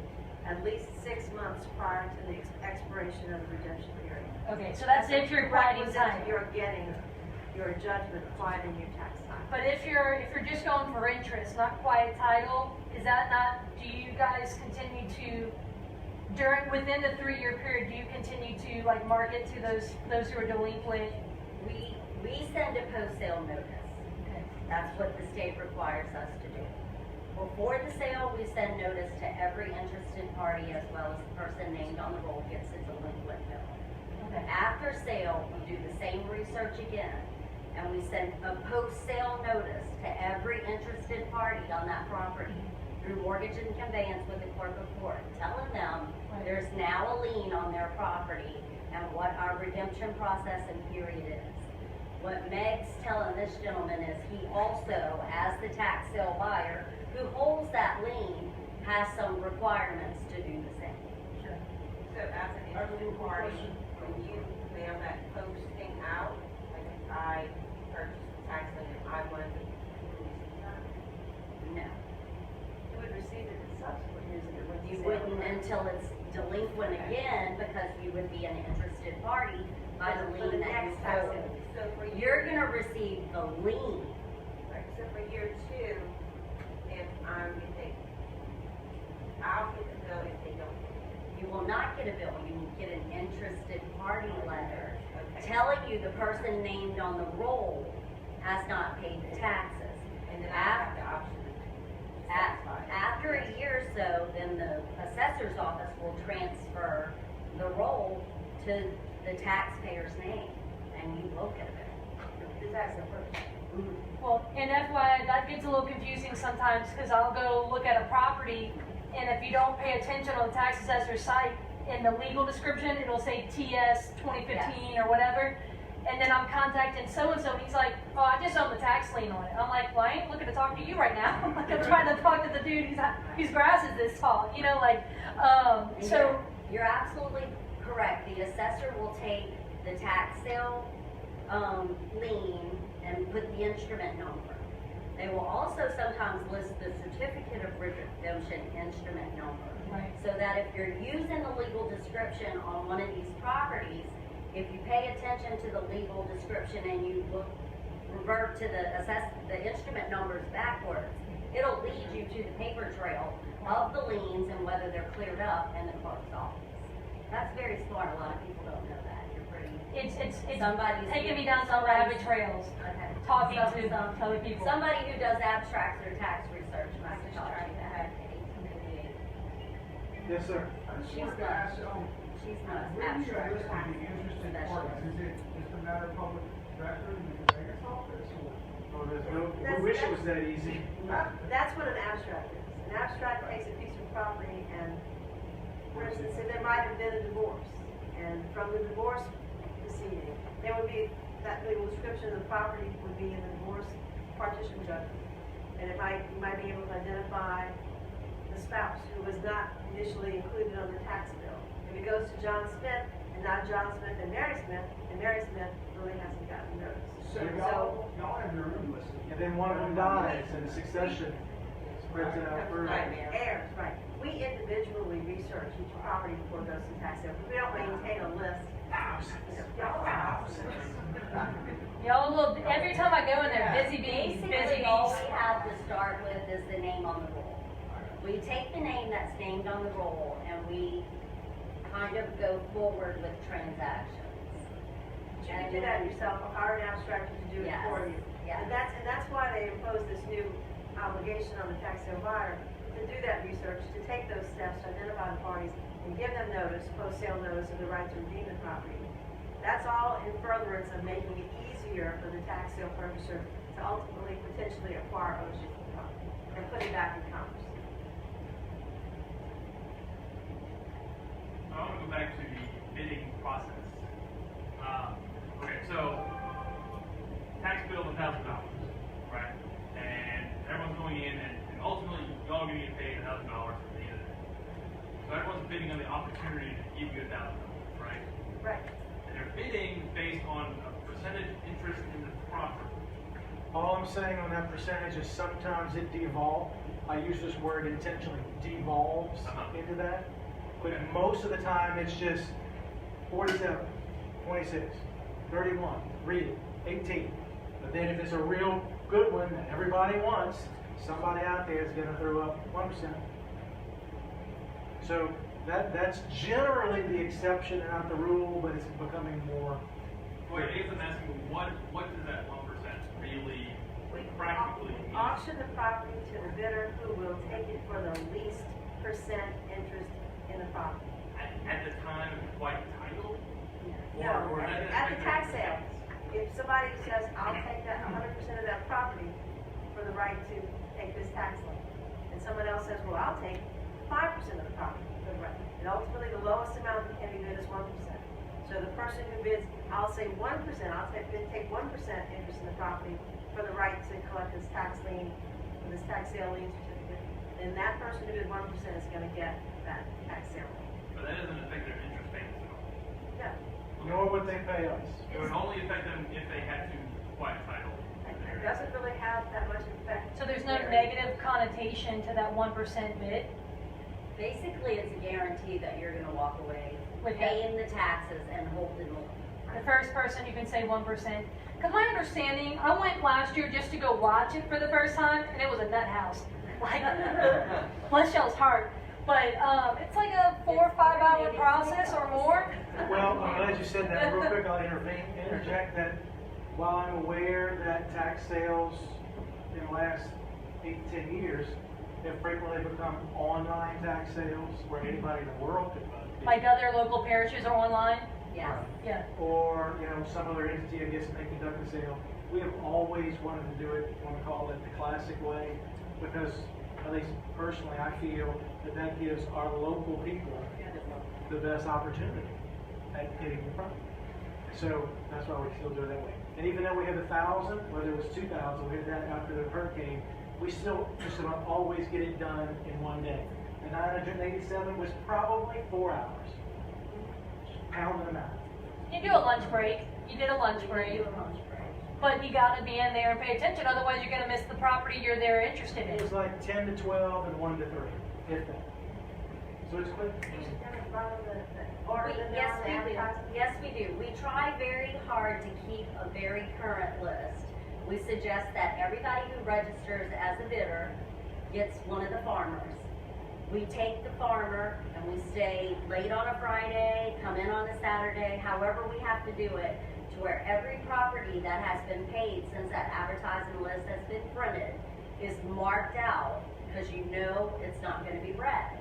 at least 6 months prior to the expiration of the redemption period. Okay, so that's if you're quieting Requisite title. You're getting your judgment quieting your tax title. But if you're just going for interest, not quiet title, is that not, do you guys continue to, within the 3-year period, do you continue to like market to those who are delinquent? We send a post-sale notice. Okay. That's what the state requires us to do. Before the sale, we send notice to every interested party as well as the person named on the roll gets a delinquent bill. Okay. After sale, we do the same research again, and we send a post-sale notice to every interested party on that property through mortgage and conveyance with the clerk of court, telling them there's now a lien on their property and what our redemption process and period is. What Meg's telling this gentleman is he also, as the tax sale buyer, who holds that lien, has some requirements to do the same. Sure. So as an interested party, when you mail that posting out, like if I purchased the tax lien and I wanted to receive that? No. You would receive it in subsequent years if it went to You sale. wouldn't until it's delinquent again, because you would be an interested party by the For lien that you next tax hold. sale. So for You're gonna receive the lien. Right, so for year 2, if you think, I'll get the bill if they don't get it. You will not get a bill, you will get an interested party letter Okay. telling you the person named on the roll has not paid the taxes. And then I have the option to satisfy. After a year or so, then the assessor's office will transfer the roll to the taxpayer's name, and you will get a bill. The tax sale purchase. Well, and FYI, that gets a little confusing sometimes because I'll go look at a property and if you don't pay attention on the tax assessor's site, in the legal description, it'll say TS 2015 or whatever. And then I'm contacting so-and-so and he's like, oh, I just own the tax lien on it. I'm like, well, I ain't looking to talk to you right now. Like, I'm trying to talk to the dude whose grass is this tall, you know, like, And so. you're absolutely Correct, the assessor will take the tax sale, lien and put the instrument number. They will also sometimes list the certificate of redemption instrument number. Right. So that if you're using the legal description on one of these properties, if you pay attention to the legal description and you revert to the instrument numbers backwards, it'll lead you to the paper trail of the liens and whether they're cleared up in the clerk's office. That's very smart, a lot of people don't know that. You're pretty. It's Somebody's taking me down some rabbit trails, Okay. talking to other people. Somebody who does abstracts or tax research must have taught you that. Yes, sir. I just She's wanted to not. ask, She's not where do you abstract or list tax the interested professional. parties? Is it just a matter of public record in the mayor's office or? Oh, we wish it was that easy. That's what an abstract is. An abstract takes a piece of property and, for instance, if there might have been a divorce, and from the divorce proceeding, there would be, that legal description of the property would be in the divorce partition judgment. And you might be able to identify the spouse who was not initially included on the tax bill. If it goes to John Smith, and not John Smith and Mary Smith really hasn't gotten notice. So y'all have your own list. And then one of them dies and the succession spreads it out further. Right, heirs, right. We individually research each property before it goes to tax sale. We don't maintain a list. Y'all look, every time I go in there, busy bees, busy Basically, all bees. we have to start with is the name on the roll. We take the name that's named on the roll and we kind of go forward with transactions. You can do that yourself, or hire an abstractor to do it Yes, for you. yes. And that's why they impose this new obligation on the tax sale buyer to do that research, to take those steps, to identify the parties, and give them notice, post-sale notice of the right to redeem the property. That's all in furtherance of making it easier for the tax sale purchaser to ultimately potentially acquire ownership of the property and put it back in commerce. I want to go back to the bidding process. Okay, so tax bill of $1,000, right? And everyone's going in, and ultimately y'all are going to get paid $1,000 at the end of the day. So everyone's bidding on the opportunity to give you $1,000, right? Right. And they're bidding based on a percentage interest in the property. All I'm saying on that percentage is sometimes it devolves. I use this word intentionally, devolves into that. But most of the time it's just 47, 26, 31, read it, 18. But then if it's a real good one that everybody wants, somebody out there is going to throw up 1%. So that's generally the exception and not the rule, but it's becoming more. Well, I guess I'm asking, what does that 1% really practically mean? Auction the property to the bidder who will take it for the least percent interest in the property. At the time of white title? No, Or at the tax sale. If somebody says, I'll take that 100% of that property for the right to take this tax lien, and someone else says, well, I'll take 5% of the property for the right. And ultimately, the lowest amount that can be bid is 1%. So the person who bids, I'll say 1%, I'll take 1% interest in the property for the right to collect this tax lien, or this tax sale lien certificate. And that person who did 1% is gonna get that tax sale lien. But that doesn't affect their interest payments at all. No. Nor would they pay us. It would only affect them if they had to quiet title. It doesn't really have that much effect. So there's no negative connotation to that 1% bid? Basically, it's a guarantee that you're gonna walk away With paying the taxes and holding the lien. The first person, you can say 1%. Because my understanding, I went last year just to go watch it for the first time, and it was a nut house. Like, bless y'all's heart. But it's like a 4 or 5 hour process or more. Well, I'm glad you said that. Real quick, I'll interject that while I'm aware that tax sales in the last 8 to 10 years have frequently become online tax sales where anybody in the world could vote. Like other local parishes are online. Yes. Yeah. Or, some other entity, I guess, may conduct a sale. We have always wanted to do it, want to call it the classic way, because, at least personally, I feel that gives our local people the best opportunity at getting the property. So that's why we still do it that way. And even though we have 1,000, whether it was 2,000, we had that after the hurricane, we still just about always get it done in one day. The 987 was probably 4 hours. pounding them out. You do a lunch break, you did a lunch break, but you gotta be in there and pay attention, otherwise you're gonna miss the property you're there interested It was in. like 10 to 12 and 1 to 3, if that. So it's quick. Yes, we do. We try very hard to keep a very current list. We suggest that everybody who registers as a bidder gets one of the farmers. We take the farmer and we stay late on a Friday, come in on a Saturday, however we have to do it, to where every property that has been paid since that advertising list has been printed is marked out, because you know it's not going to be read.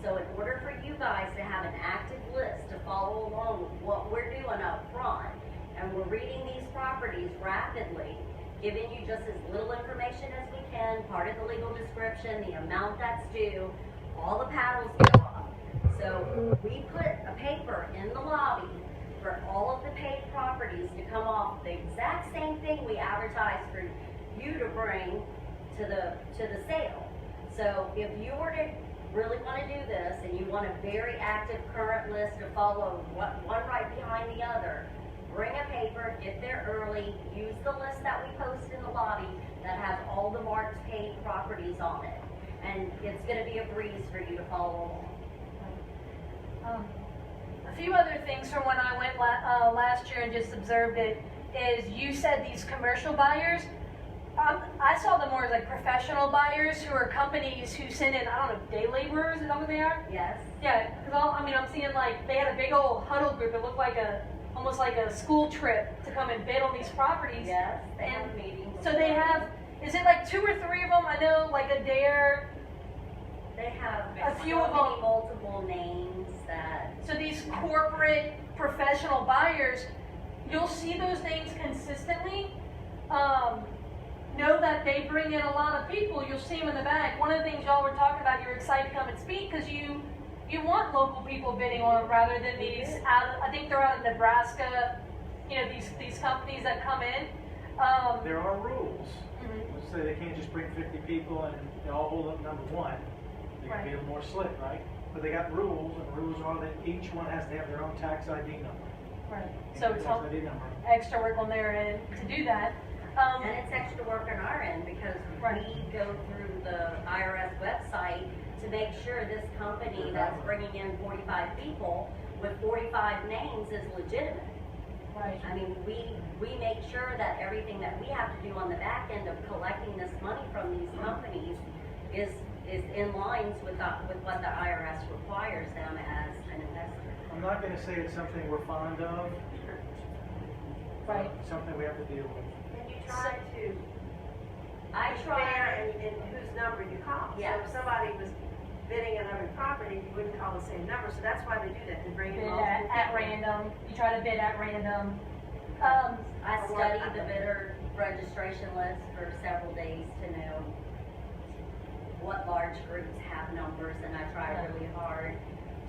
So in order for you guys to have an active list to follow along with what we're doing up front, and we're reading these properties rapidly, giving you just as little information as we can, part of the legal description, the amount that's due, all the paddles go up. So we put a paper in the lobby for all of the paid properties to come off the exact same thing we advertise for you to bring to the sale. So if you were to really want to do this and you want a very active current list to follow, one right behind the other, bring a paper, get there early, use the list that we post in the lobby that has all the marked paid properties on it. And it's going to be a breeze for you to follow along. A few other things from when I went last year and just observed it is you said these commercial buyers. I saw them more as like professional buyers who are companies who send in, I don't know, day laborers, is that what they are? Yes. Yeah, because I'm seeing like, they had a big old huddle group, it looked like almost like a school trip to come and bid on these properties. Yes, they have meetings. So they have, is it like 2 or 3 of them? I know like a dare. They have A few so of many them. multiple names that. So these corporate professional buyers, you'll see those names consistently. Know that they bring in a lot of people. You'll see them in the back. One of the things y'all were talking about, you're excited to come and speak because you want local people bidding on it rather than these I think they're out of Nebraska, these companies that come in. There are rules. Let's say they can't just bring 50 people and they all hold up number 1. They can be a little more slick, right? But they got rules, and the rules are that each one has to have their own tax ID number. Right. So it's tax ID number. extra work on their end to do that. And it's extra work on our end because we go through the IRS website to make sure this company that's bringing in 45 people with 45 names is legitimate. Right. I mean, we make sure that everything that we have to do on the back end of collecting this money from these companies is in lines with what the IRS requires them as an investor. I'm not going to say it's something we're fond of. Right. It's something we have to deal with. And you try to I be try. fair in whose number you call. Yes. So if somebody was bidding on every property, you wouldn't call the same number. So that's why they do that. They bring in Bid multiple at people. random. You try to bid at random. I studied the bidder registration list for several days to know what large groups have numbers, and I try really hard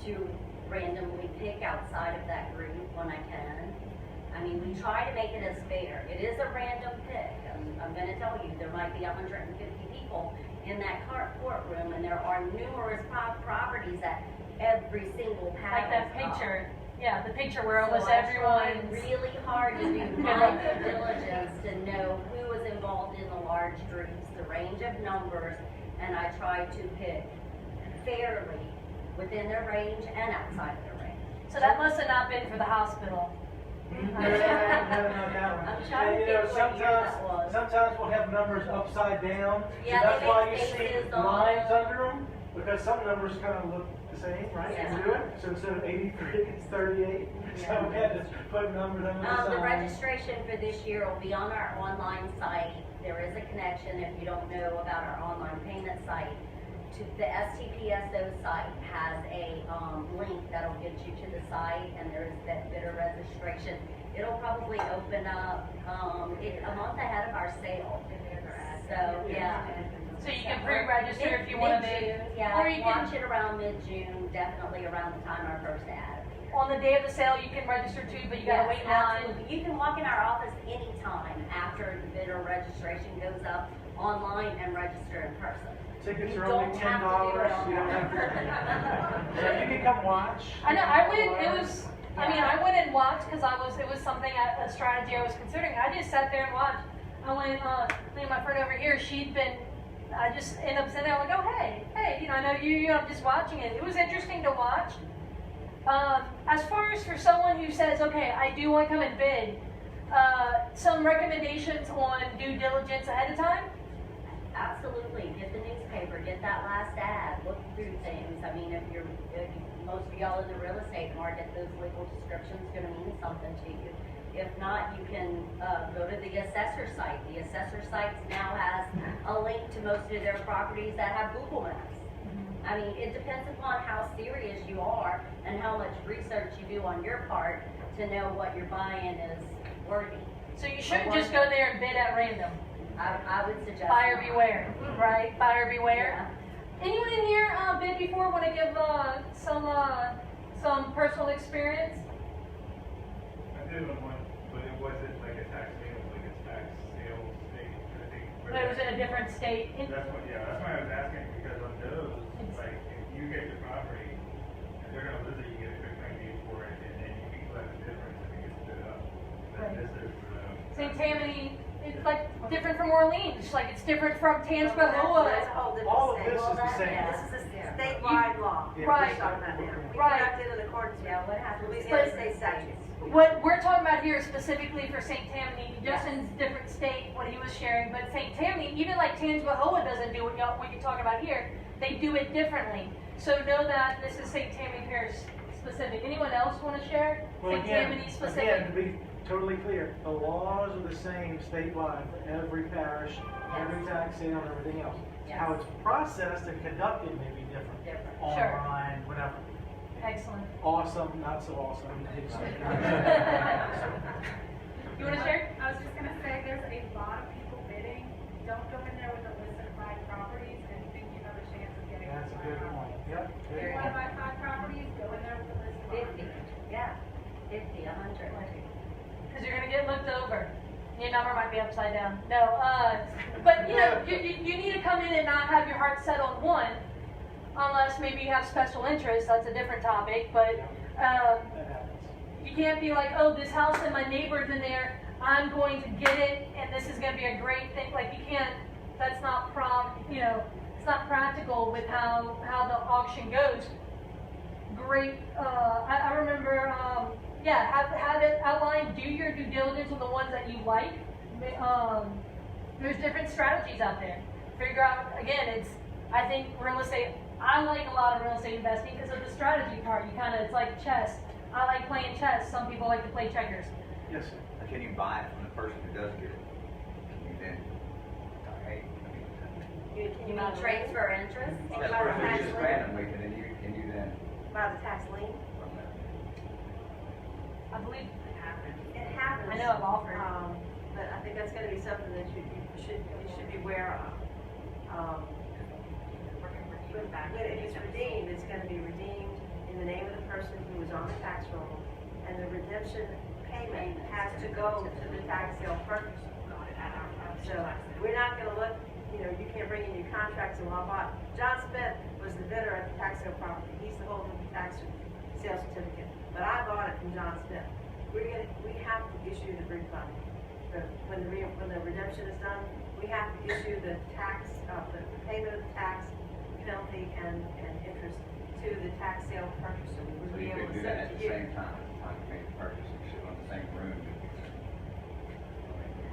to randomly pick outside of that group when I can. I mean, we try to make it as fair. It is a random pick. I'm going to tell you, there might be 150 people in that courtroom, and there are numerous properties that every single panel. Like that picture. Yeah, the picture where almost I everyone. try really hard to do my due diligence to know who is involved in the large groups, the range of numbers, and I try to pick fairly within their range and outside of their range. So that must have not been for the hospital. No, that one. I'm trying to And, think what year that was. sometimes we'll have numbers upside down. Yeah, so that's they why make you see faces on lines them. under them, because some numbers kind of look the same, right? Yeah. You do it. So instead of 83, it's 38. So we had to put numbers under the The sign. registration for this year will be on our online site. There is a connection, if you don't know about our online payment site, to the STPSO site has a link that'll get you to the site, and there's that bidder registration. It'll probably open up a month ahead of our sale. So, yeah. So you can pre-register if you want to Mid-June, bid. yeah, Or you watch can, it around mid-June, definitely around the time our first ad appears. on the day of the sale, you can register too, but you gotta wait in line. Absolutely. You can walk in our office anytime after the bidder registration goes up online and register in person. Tickets You are only don't have to do it $10. You don't have to. So you can come watch. I know, I went, it was I mean, I went and watched because it was something, a strategy I was considering. I just sat there and watched. I went, my friend over here, I just ended up sitting there like, oh, hey, I know I'm just watching it. It was interesting to watch. As far as for someone who says, okay, I do want to come and bid, some recommendations on due diligence ahead of time? Absolutely, get the newspaper, get that last ad, look through things. I mean, if most of y'all in the real estate market, those legal descriptions gonna mean something to you. If not, you can go to the assessor site. The assessor site now has a link to most of their properties that have Google Maps. I mean, it depends upon how serious you are and how much research you do on your part to know what you're buying is worthy. So you shouldn't just go there and bid at random. I would suggest Buyer not. beware, right? Buyer beware. Yeah. Anyone in here bid before? Want to give some personal experience? I did one, but it wasn't like a tax sale, it was like a tax sale state, I think. But it was in a different state. That's why I was asking, because on those, like, if you get the property, and they're gonna list it, you get a quick claim deed for it, and then you can collect the difference if it gets split up. But Right. this is, St. Tammany, it's like different from Orleans, like it's different from That's a Tangipahoa. whole different All of state. this is the same. Yeah. This is a statewide law. Yeah. Right. We're talking about now. We Right. conducted in accordance with Yeah, what happens- Louisiana But- state statutes. What we're talking about here is specifically for St. Tammany. Justin's different state, what he was sharing, but St. Tammany, even like Tangipahoa doesn't do what you're talking about here. They do it differently. So know that this is St. Tammany Parish specific. Anyone else want to share? Well, St. Tammany specific. again, to be totally clear, the laws are the same statewide for every parish, every tax sale, and everything else. Yes. How it's processed and conducted may be different. Different. Sure. Online, whatever. Excellent. Awesome, not so awesome. You want to share? I was just gonna say, there's a lot of people bidding. Don't go in there with a list of 5 properties and think you have a chance of getting. That's a good point. Yep. If good you point. wanna buy 5 properties, go in there with a list of 50, 100. yeah, 50, 100. Because you're gonna get looked over. Your number might be upside down. No, but you know, you need to come in and not have your heart set on one, unless maybe you have special interests. That's a different topic. But That happens. you can't be like, oh, this house and my neighbor's in there. I'm going to get it, and this is gonna be a great thing. Like you can't. That's not it's not practical with how the auction goes. Great. I remember. Have it outlined. Do your due diligence on the ones that you like. There's different strategies out there. Figure out, again, I think real estate, I like a lot of real estate investing because of the strategy part. It's like chess. I like playing chess. Some people like to play checkers. Yes, sir. Can you buy it from the person who does get it? Can you then, hey, You mean transfer interest? that person just randomly, can you then, By the tax lien. from that? I believe It happens. I know I've offered. But I think that's gonna be something that you should be aware of. When it's redeemed, it's gonna be redeemed in the name of the person who was on the tax roll, and the redemption payment has to go to the tax sale purchaser. So we're not gonna look, you can't bring in your contracts and blah, blah. John Smith was the bidder at the tax sale property. He's the holder of the tax sale certificate. But I bought it from John Smith. We have to issue the refund. When the redemption is done, we have to issue the tax, the payment of the tax penalty and interest to the tax sale purchaser. We So would be you able could to do that send at it the to you. same time, at the time you make the purchase, you sit on the same room.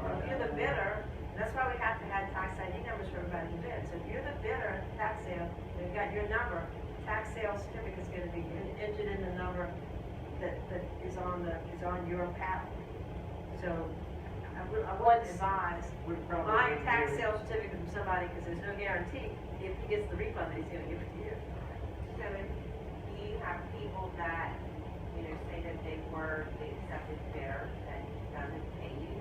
Well, if you're the bidder, that's why we have to have tax ID numbers for everybody who bids. So if you're the bidder at the tax sale, and you've got your number, tax sale certificate is gonna be entered in the number that is on your patent. So I would advise We'd probably buying tax do- sale certificate from somebody, because there's no guarantee if he gets the refund that he's gonna give it to you. So if you have people that, say that they were the accepted bidder that doesn't pay you,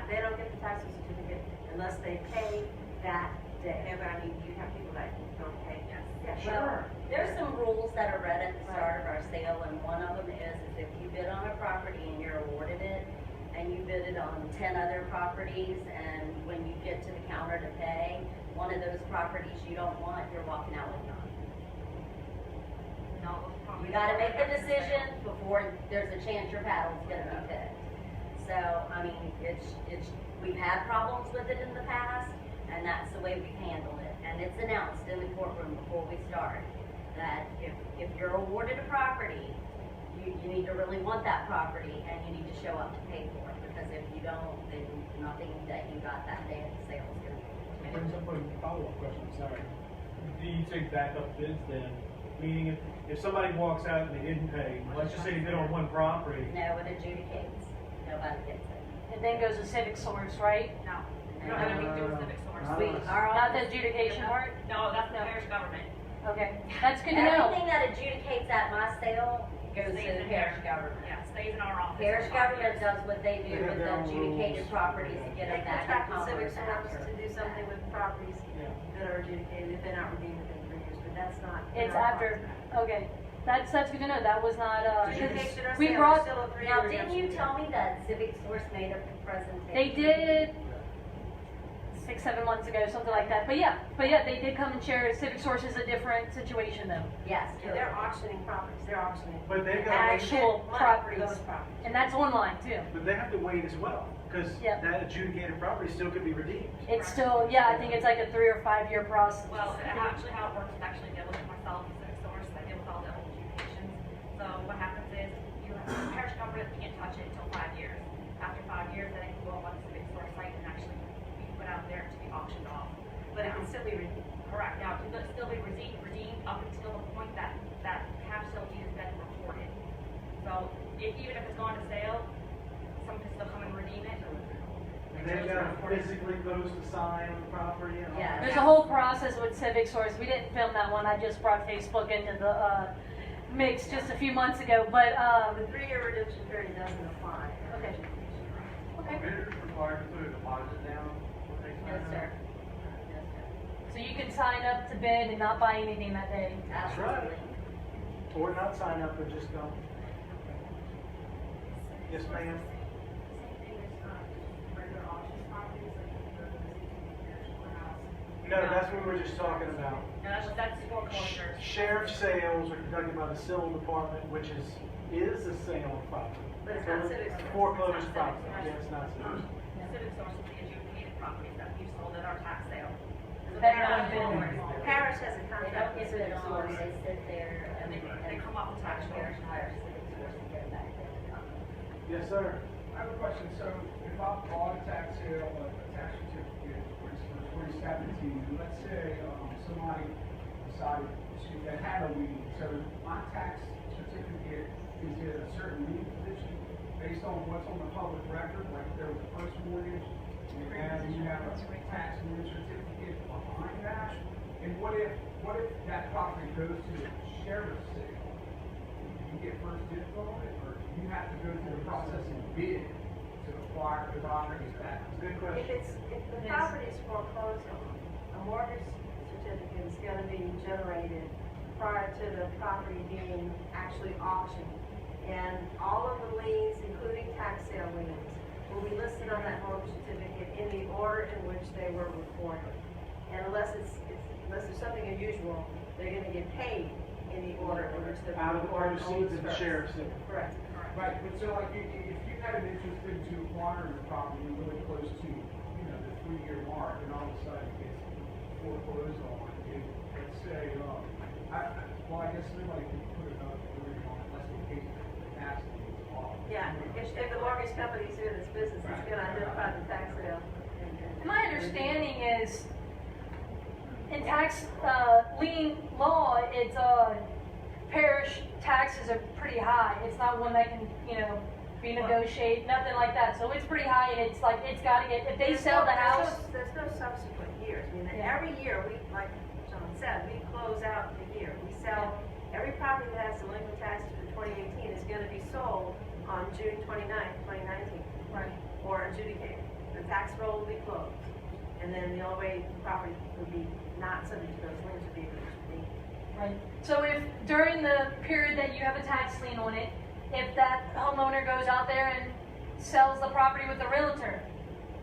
They don't get the tax sale certificate unless they pay that day. no, but I mean, you have people that don't pay. Yeah, Well, there's some rules that are read at the start of our sale, and one of them is if you bid on a property and you're awarded it, and you bid it on 10 other properties, and when you get to the counter to pay, one of those properties you don't want, you're walking out with none. You gotta make the decision before there's a chance your paddle's gonna be picked. So, I mean, we've had problems with it in the past, and that's the way we've handled it. And it's announced in the courtroom before we start, that if you're awarded a property, you need to really want that property, and you need to show up to pay for it, because if you don't, then nothing that you got that day at the sale is gonna be. Brings up a follow-up question, sorry. Do you take backup bids then? Meaning if somebody walks out and they didn't pay, let's just say they bid on one property. No, it adjudicates. Nobody gets it. It then goes to Civic Source, right? No, we don't have anything to do with civic source. We are Not the adjudication part? No, that's the parish government. Okay, that's good to know. Everything that adjudicates at my sale goes to Stays the in parish here. government. Yeah, stays in our office. Parish for 5 government years. does what they do They have with their the own adjudicated rules. properties to get They them back in contract with commerce Civic Source to do something with properties Yeah. that are adjudicated if they're not redeemed within 3 years, but that's not. It's not after, part of okay, that's good to know, that was not, Adjudication or we sale, brought, still a 3-year Now, didn't you redemption tell period. me that Civic Source made a presentation? they did 6-7 months ago, something like that, but yeah, they did come and share, Civic Source is a different situation though. Yes, Yeah, they're auctioning properties, they're auctioning. But they've got to wait, Actual Money for properties, those properties. and that's online too. but they have to wait as well, because Yep. that adjudicated property still could be redeemed. It's still, yeah, I think it's like a 3 or 5 year process. Well, actually how it works is actually deal with it myself, civic source, I deal with all the old adjudications. So what happens is, the parish government can't touch it until 5 years. After 5 years, then it can go on the civic source site and actually be put out there to be auctioned off. But it can still be redeemed. Correct, now, it can still be redeemed up until the point that half sale deed has been reported. So, even if it's gone to sale, someone can still come and redeem it. And they've got to physically post a sign on the property and all Yeah. that. There's a whole process with Civic Source. We didn't film that one. I just brought Facebook into the mix just a few months ago. But The 3-year redemption period doesn't apply. okay. Okay. Bidders required to put a deposit down? Yes, sir. So you can sign up to bid and not buy anything that day. That's right. Or not sign up and just go. Yes, ma'am. Same thing as, regular auction properties, like if you go to the parish courthouse. No, that's what we were just talking about. No, that's foreclosures. Sheriff sales are conducted by the civil department, which is a sale of property. But it's not Civic Source. Foreclosed It's not property, Civic Source. yeah, it's not civic. Civic source is the adjudicated properties that we've sold at our tax sale. So That they're not don't bid. bid. Parish has a They contract don't with get Civic it on, Source. they sit there and They come off the tax roll. parish hires Civic Source to get it back there. Yes, sir. I have a question, so if I bought a tax sale, a tax certificate for 2017, let's say, somebody decided they had a lien, so my tax certificate is in a certain lien position based on what's on the public record, like if there was a first mortgage, and you have a tax lien certificate behind that, and what if that property goes to the sheriff's sale? You get first dibs on it, or you have to go through the process and bid to acquire the property back? Good question. If the property is foreclosed on, a mortgage certificate is gonna be generated prior to the property being actually auctioned. And all of the liens, including tax sale liens, will be listed on that mortgage certificate in the order in which they were recorded. And unless there's something unusual, they're gonna get paid in the order in which they're Out of the recorded. proceeds of the first. sheriff's sale. Correct. Right, but so like, if you had an interest into acquiring the property really close to, the 3-year mark, and all of a sudden it gets foreclosed on, let's say, I guess nobody can put another order on unless they pay the tax liens off. Yeah, if the mortgage company's doing this business, it's gonna identify the tax sale. My understanding is in tax lien law, it's parish taxes are pretty high. It's not one that can be negotiated, nothing like that. So it's pretty high, and it's like it's got to get if they sell the house. There's no subsequent years. I mean, Yeah. every year, like John said, we close out the year. We sell, every property that has delinquent taxes for 2018 is gonna be sold on June 29th, 2019. Right. Or adjudicated. The tax roll will be closed. And then the only way the property would be not subject to those liens would be if it was redeemed. Right. So if during the period that you have a tax lien on it, if that homeowner goes out there and sells the property with the realtor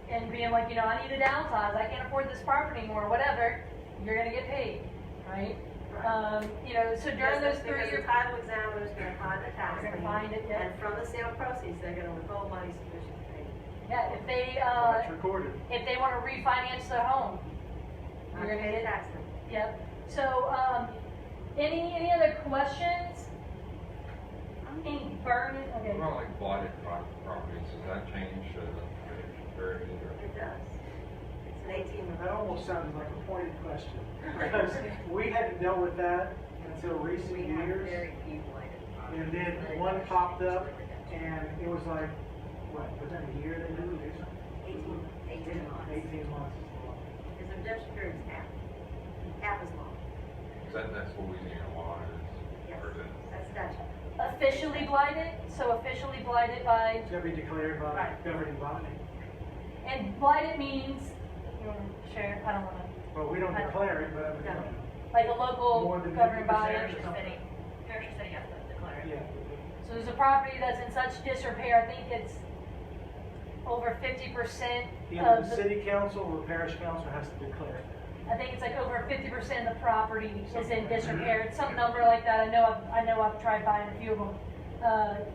and being like, I need to downsize, I can't afford this property anymore, whatever, you're gonna get paid, right? You know, so during those 3 Because years. the title examiner is gonna find the tax They're lien. gonna find it, yeah. And from the sale proceeds, they're gonna withhold money sufficient to pay. Yeah, if they, That's recorded. if they wanna refinance their home, Not you're gonna pay the get, tax lien. yep. So, any other questions? Any burning, okay. Well, like blighted properties, does that change the very either? It does. It's an 18-month. That almost sounded like a pointed question. Because we hadn't dealt with that until recent We have years. very few blighted properties. And then one popped up and it was like, what, within a year they moved or something? 18 months. 18 months is long. Because the redemption period is half as long. That's Louisiana law is, Yes, or is it? that's statute. Officially blighted, so officially blighted by, It's gonna be declared by Right. governing body. and blighted means, you wanna share, I don't wanna, Well, we don't declare it, but I mean, No. like a local More than governing 50% body. or Parish or something. city, parish or city has to declare it. yeah. So there's a property that's in such disrepair, I think it's over 50% Either of the the, city council or parish council has to declare it. I think it's like over 50% of the property is in disrepair. It's some number like that. I know I've tried buying a few of them.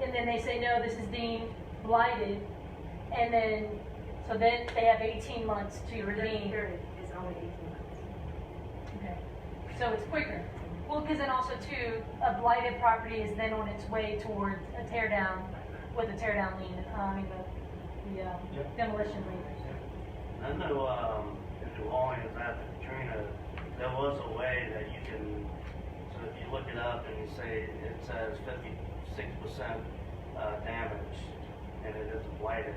And then they say, no, this is deemed blighted. And then, so then they have 18 months to The redemption redeem. period is only 18 months. Okay. So it's quicker. Well, because then also too, a blighted property is then on its way towards a tear down with a tear down lien, the demolition lien. I know, in New Orleans after Katrina, there was a way that you can, so if you look it up and you say, it says 56% damage, and it is blighted,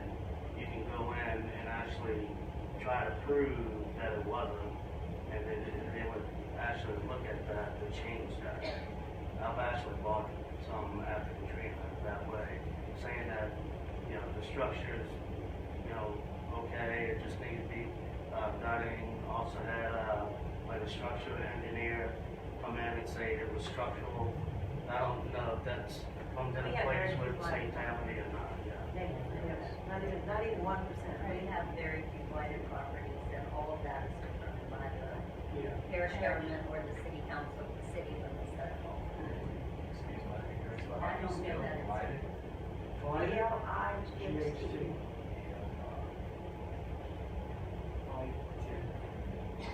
you can go in and actually try to prove that it wasn't, and then they would actually look at that to change that. I've actually bought some after Katrina that way, saying that, you know, the structure's, you know, okay, it just needs to be gutting. Also had like a structural engineer come in and say it was structural. I don't know if that's comes into We have place very with few St. blighted Tammany or not, yeah. Not even 1%. We have very few blighted properties, and all of that is determined by the Yeah. parish government or the city council, the city limits that home. Excuse my ignorance, but I how do you don't know spell that it's- blighted? Blighted, BLIGHT. GHT.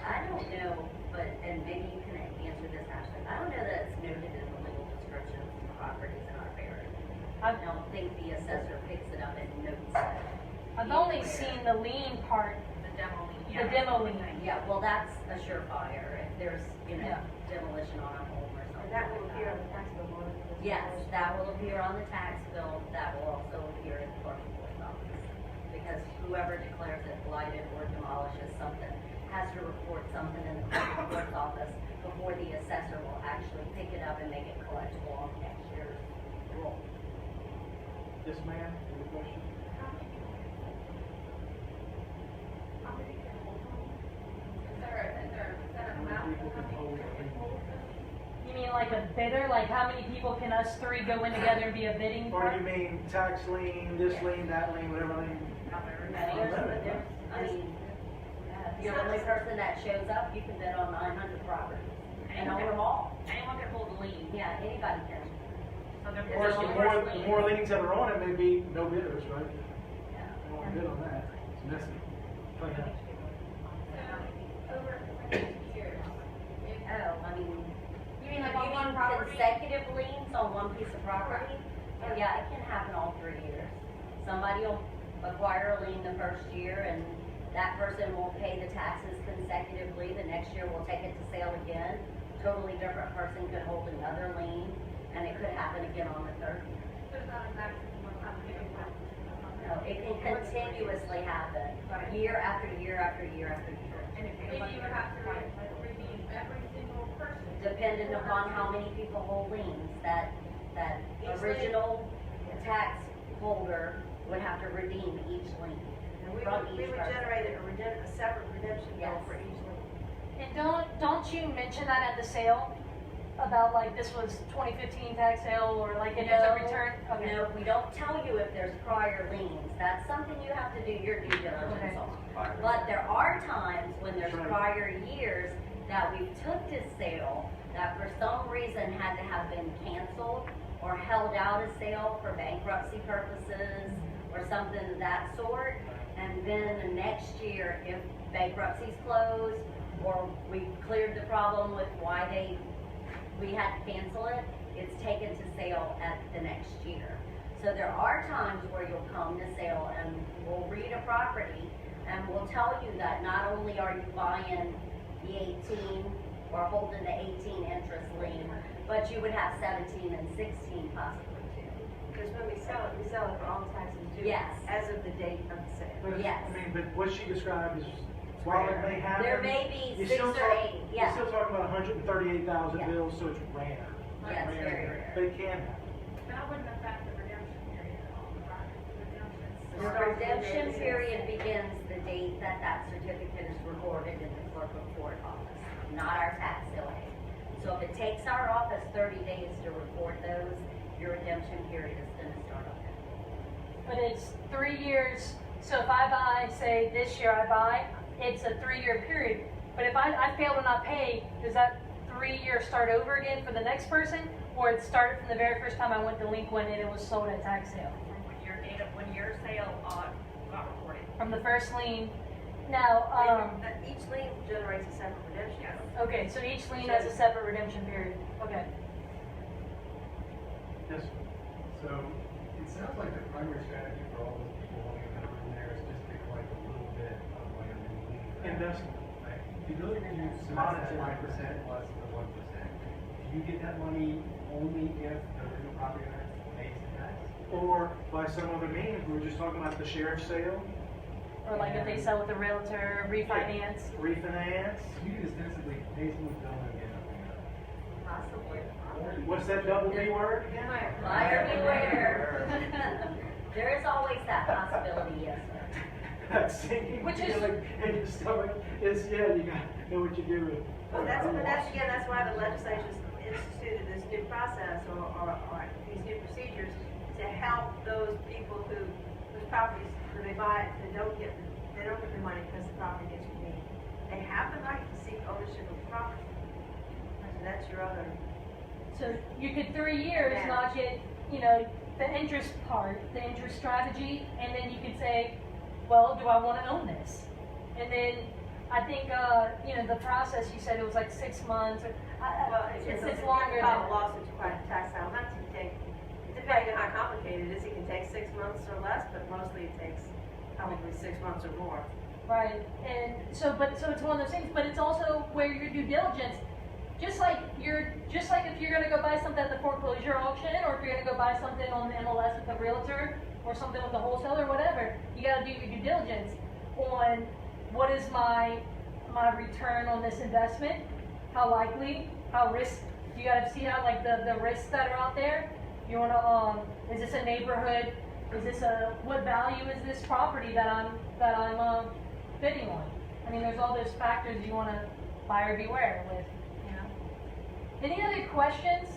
I don't know, but, and maybe you can answer this, Ashley, I don't know that it's noted in the legal description of properties in our parish. I don't think the assessor picks it up and notes it. I've only seen the lien part, The demo lien. the demo lien. Yeah, well, that's a surefire, if there's, you know, Yeah. demolition on a home or something And that will like appear on that. the tax bill more than this. Yes, that will appear on the tax bill, that will also appear in the clerk of court's office. Because whoever declares it blighted or demolishes something has to report something in the clerk of court's office before the assessor will actually pick it up and make it collectible on next year's roll. Yes, ma'am, any question? Is there a set How amount? many people can hold it? You mean like a bidder? Like how many people can us three go in together and be a bidding Or do you part? mean tax lien, this lien, that lien, whatever lien? I mean, you're the only person that shows up, you can bid on 900 properties and own them all. Anyone can hold a lien. Yeah, anybody can. So Of course, the more liens that are on it, may be no bidders, right? Yeah. I don't want to bid on that, it's messy. Clean up. Over 20 years. Oh, I mean, You mean like you on one mean property? consecutive liens on one piece of property? Oh, yeah, it can happen all 3 years. Somebody will acquire a lien the first year, and that person will pay the taxes consecutively. The next year, we'll take it to sale again. Totally different person could hold another lien, and it could happen again on the third year. There's not a maximum amount of time. No, it can continuously happen, year after year after year after year. And if Maybe you would have to redeem every single person. Depending upon how many people hold liens, that original tax holder would have to redeem each lien. And we from would each person. generate a separate redemption bill Yes. for each lien. And don't you mention that at the sale? About like this was 2015 tax sale or like if it's a return? Okay. No, we don't tell you if there's prior liens. That's something you have to do your due diligence Okay. on. But there are times when there's Right. prior years that we took to sale that for some reason had to have been canceled or held out of sale for bankruptcy purposes or something of that sort. And then the next year, if bankruptcy's closed or we cleared the problem with why we had to cancel it, it's taken to sale at the next year. So there are times where you'll come to sale and we'll read a property and we'll tell you that not only are you buying the 18 or holding the 18 interest lien, but you would have 17 and 16 possibly too. Because when we sell it for all taxes due. Yes. As of the date of the sale. But, Yes. I mean, but what she described is, while it may happen. There may be you're 6 still or talk- 8, yeah. You're still talking about 138,000 Yeah. bills, so it's rare. Yes, very rare. But it can happen. That wouldn't affect the redemption period at all, right? The redemption period begins the date that that certificate is recorded in the clerk of court office, not our tax sale date. So if it takes our office 30 days to record those, your redemption period is gonna start on that. But it's 3 years, so if I buy, say this year I buy, it's a 3-year period. But if I fail to not pay, does that 3 years start over again for the next person? Or it started from the very first time I went delinquent and it was sold at tax sale? When your sale, got recorded. From the first lien. Now, Each lien generates a separate redemption. Yes. okay, so each lien has a separate redemption period. Okay. Yes. So it sounds like the primary strategy for all those people wanting to come in there is just to collect a little bit of land and leave. Investment. Right? The ability to use Monetary. 5% plus the 1%. Do you get that money only if the original property owner pays the tax? Or by some other means, we were just talking about the sheriff's sale. Or like if they sell with a realtor, refinance. Refinance. You could ostensibly pay someone's bill and get nothing out of it. Possibly. What's that double B word again? Buyer beware. There is always that possibility, yes, sir. That sinking Which is- feeling in your stomach is, yeah, you gotta know what you're doing. But that's why the legislature's instituted this new process or these new procedures to help those people whose properties, when they buy it, they don't get the money because the property gets redeemed. They have the right to seek ownership of the property. So that's your other. So you could 3 years not get, the interest part, the interest strategy, and then you could say, well, do I want to own this? And then I think, the process, you said it was like 6 months, or, Well, it's longer file a than. lawsuit to fight the tax sale. Not to take, depending on how complicated it is, it can take 6 months or less, but mostly it takes probably 6 months or more. Right, and so it's one of those things, but it's also where your due diligence, just like if you're gonna go buy something at the foreclosure auction, or if you're gonna go buy something on the MLS with a realtor, or something with a wholesaler, whatever, you gotta do your due diligence on what is my return on this investment, how likely, how risk, you gotta see how like the risks that are out there. You wanna, is this a neighborhood, what value is this property that I'm bidding on? I mean, there's all those factors you wanna buyer beware with, Any other questions?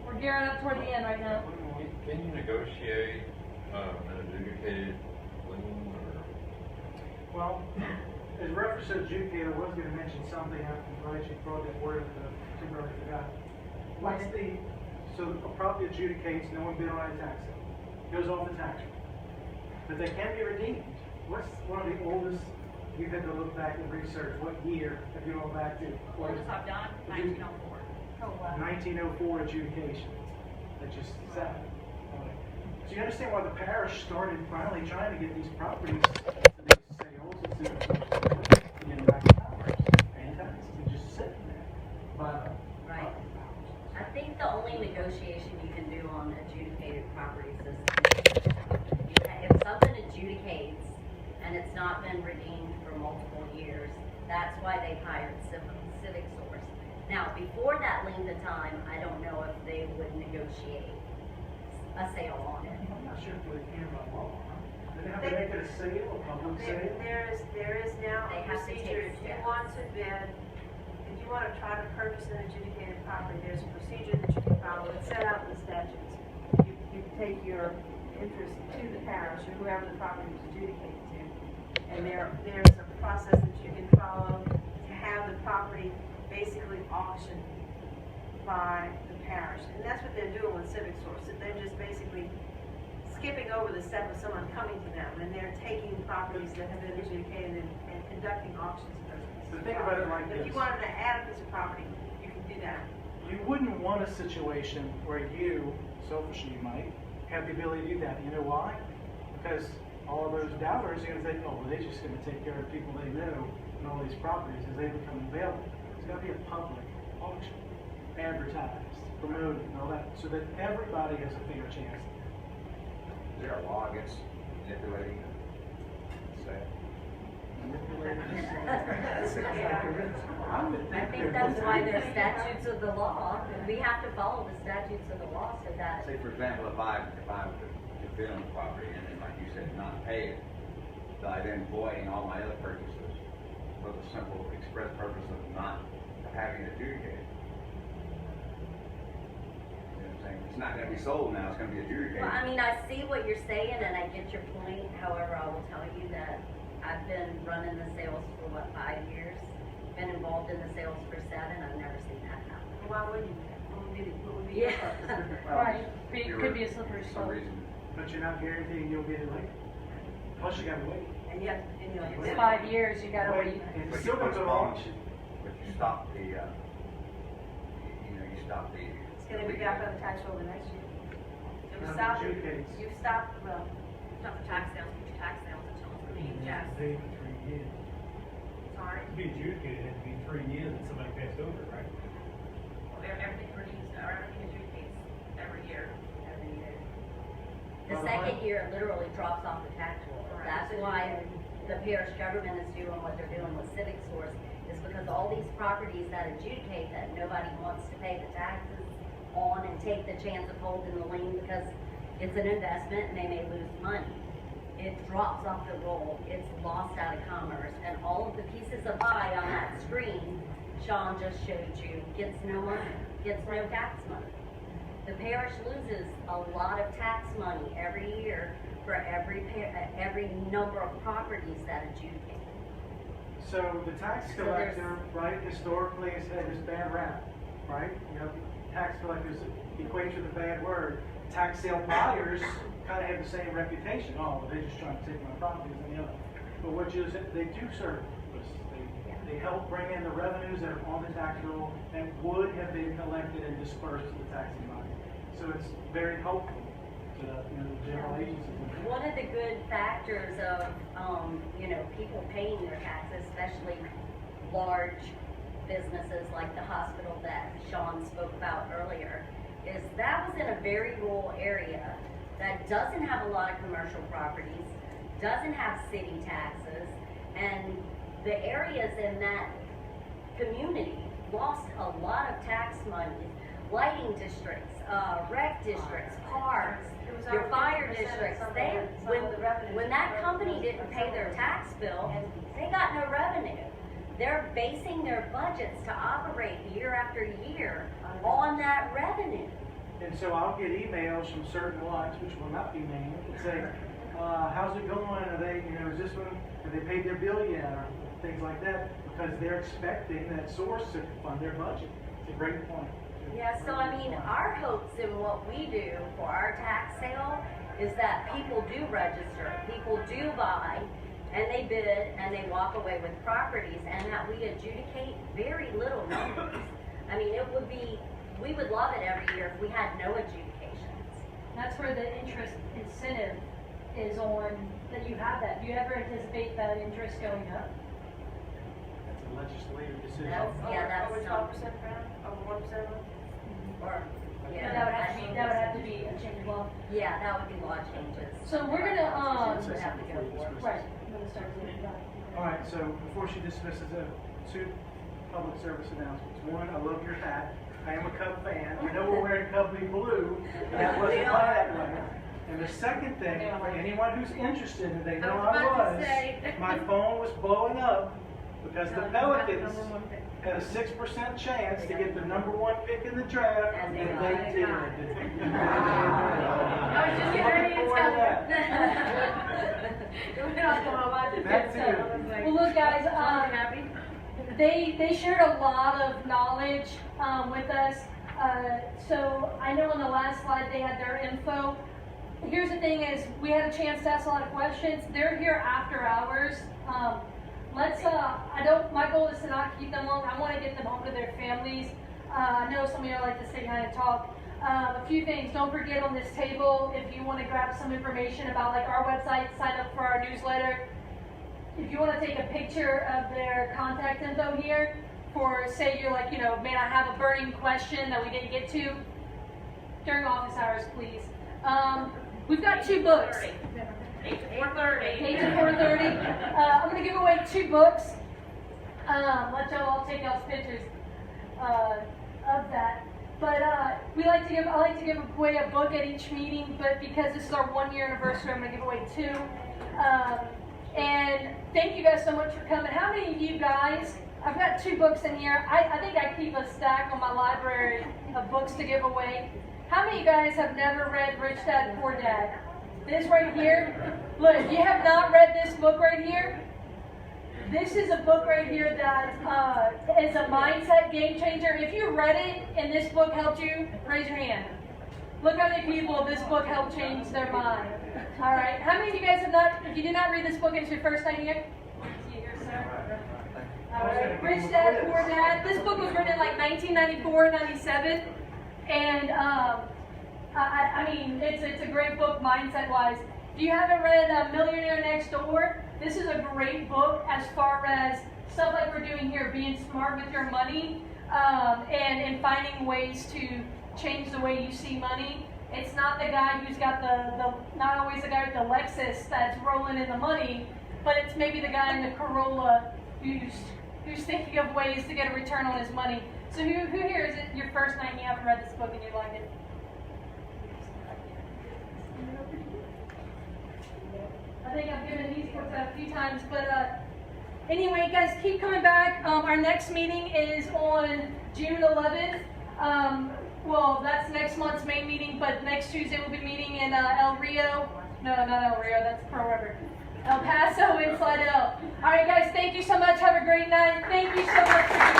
We're gearing up toward the end right now. Can you negotiate an adjudicated lien or? Well, as reference to adjudicator, I was gonna mention something, I'm glad you brought that word, temporarily forgot. So a property adjudicates, no one bid on a tax sale, goes off the tax roll. But they can be redeemed. What's one of the oldest, you've had to look back and research, what year have you gone back to? Oldest I've done, 1904. Oh, wow. 1904 adjudication, that just sat. So you understand why the parish started finally trying to get these properties, these sales, and getting back to powers, paying taxes, and just sitting there. But, Right. I think the only negotiation you can do on adjudicated properties is if something adjudicates and it's not been redeemed for multiple years, that's why they hired Civic Source. Now, before that length of time, I don't know if they would negotiate a sale on it. I'm not sure if they can by law. They have to make it a sale, a public sale. There is now They a have to procedure, take if you steps. want to bid, if you want to try to purchase an adjudicated property, there's a procedure that you can follow, it's set out in the statutes. You take your interest to the parish or whoever the property was adjudicated to, and there's a process that you can follow to have the property auction by the parish. And that's what they're doing with Civic Source. They're just basically skipping over the step of someone coming to them, and they're taking properties that have been adjudicated and conducting auctions of those pieces. But think about it like If you this. wanted to add a piece of property, you can do that. You wouldn't want a situation where you, selfishly you might, have the ability to do that. You know why? Because all of those doubters are going to think, oh, well, they're just going to take care of people they know and all these properties as they become available. It's got to be a public auction, advertised, promoted, and all that, so that everybody has a fair chance. Is there a law against manipulating the sale? I think that's why there's statutes of the law. We have to follow the statutes of the law so that. Say, for example, if I were to bid on the property and then, like you said, not pay it, so I then voiding all my other purchases for the simple express purpose of not having it adjudicated. You know what I'm saying? It's not gonna be sold now, it's gonna be adjudicated. Well, I mean, I see what you're saying and I get your point. However, I will tell you that I've been running the sales for 5 years? Been involved in the sales for 7. I've never seen that happen. Why would you? What would be your purpose? Right, could be a slippery For some slope. reason. But you're not guaranteeing you'll get it later. Plus, you got to wait. And yet, and you know, It's 5 years, you gotta wait. And But it's you still going to go to postpone, auction. but you stop the, you stop the. it's gonna be back on the tax roll the next year. You've Not stopped, adjudicates. you've stopped, well, Not for tax sales, future tax sales until it's clean, yes. Sorry. To be adjudicated, it had to be 3 years that somebody passed over, right? Well, everything renews, or everything adjudicates every year. Every year. The second year, it literally drops off the tax roll. That's why the parish government is doing what they're doing with Civic Source, is because all these properties that adjudicate that nobody wants to pay the taxes on and take the chance of holding the lien because it's an investment and they may lose money. It drops off the roll, it's lost out of commerce, and all of the pieces of pie on that screen Sean just showed you gets no money, gets no tax money. The parish loses a lot of tax money every year for every number of properties that adjudicate. So the tax So collector, right, historically has had this bad rap, right? You know, tax collectors equate with a bad word. Tax sale buyers kind of have the same reputation. Oh, they're just trying to take my properties and the other. But what is it? They do serve purpose. They help bring in the revenues that are on the tax roll and would have been collected and dispersed to the taxing body. So it's very helpful to the general agencies. One of the good factors of, people paying their taxes, especially large businesses like the hospital that Sean spoke about earlier, is that was in a very rural area that doesn't have a lot of commercial properties, doesn't have city taxes, and the areas in that community lost a lot of tax money. Lighting districts, rec districts, parks, your fire districts, when that company didn't pay their tax bill, they got no revenue. They're basing their budgets to operate year after year on that revenue. And so I'll get emails from certain ones, which will not be named, and say, how's it going? Are they, is this one, have they paid their bill yet? Or things like that, because they're expecting that source to fund their budget. It's a great point. Yeah, so I mean, our hopes in what we do for our tax sale is that people do register, people do buy, and they bid, and they walk away with properties, and that we adjudicate very little numbers. I mean, we would love it every year if we had no adjudications. That's where the interest incentive is on, that you have that. Do you ever anticipate that interest going up? That's a legislative decision. That's over not, 12% over 1%? or, yeah. That would have to be a change of law. Yeah, that would be law changes. So we're gonna, Would have to go for. right, I'm gonna start doing that. All right, so before she dismisses, 2 public service announcements. One, I love your hat. I am a Cub fan. I know we're wearing Cubby blue, and that wasn't by that way. And the second thing, for anyone who's interested, and they know I was, my phone was blowing up because the Pelicans had a 6% chance to get the #1 pick in the draft, and they did. I was just getting ready to tell you. That too. Well, look, guys, happy? they shared a lot of knowledge with us. So I know on the last slide they had their info. Here's the thing is, we had a chance to ask a lot of questions. They're here after hours. My goal is to not keep them long. I want to get them home to their families. I know some of you like to sit behind and talk. A few things, don't forget on this table, if you want to grab some information about like our website, sign up for our newsletter. If you want to take a picture of their contact info here, for say you're like, man, I have a burning question that we didn't get to, during office hours, please. We've got 2 books. 8 to 4:30. 8 to 4:30. I'm going to give away 2 books. Let y'all all take y'all's pictures of that. But I like to give away a book at each meeting, but because this is our 1-year anniversary, I'm going to give away 2. And thank you guys so much for coming. How many of you guys, I've got 2 books in here. I think I keep a stack on my library of books to give away. How many of you guys have never read Rich Dad, Poor Dad? This right here. Look, if you have not read this book right here, this is a book right here that is a mindset game changer. If you read it and this book helped you, raise your hand. Look how many people this book helped change their mind. All right. How many of you guys have not, if you did not read this book, it's your first time here? Here, sir. All right. Rich Dad, Poor Dad. This book was written in like 1994, 97. And I mean, it's a great book mindset-wise. If you haven't read Millionaire Next Door, this is a great book as far as stuff like we're doing here, being smart with your money, and finding ways to change the way you see money. It's not the guy who's got not always the guy with the Lexus that's rolling in the money, but it's maybe the guy in the Corolla who's thinking of ways to get a return on his money. So who here is it your first night and you haven't read this book and you like it? I think I've given these books out a few times, but anyway, guys, keep coming back. Our next meeting is on June 11th. Well, that's next month's main meeting, but next Tuesday we'll be meeting in El Rio. No, not El Rio, that's Pearl River. El Paso in Slidell. All right, guys, thank you so much. Have a great night. Thank you so much for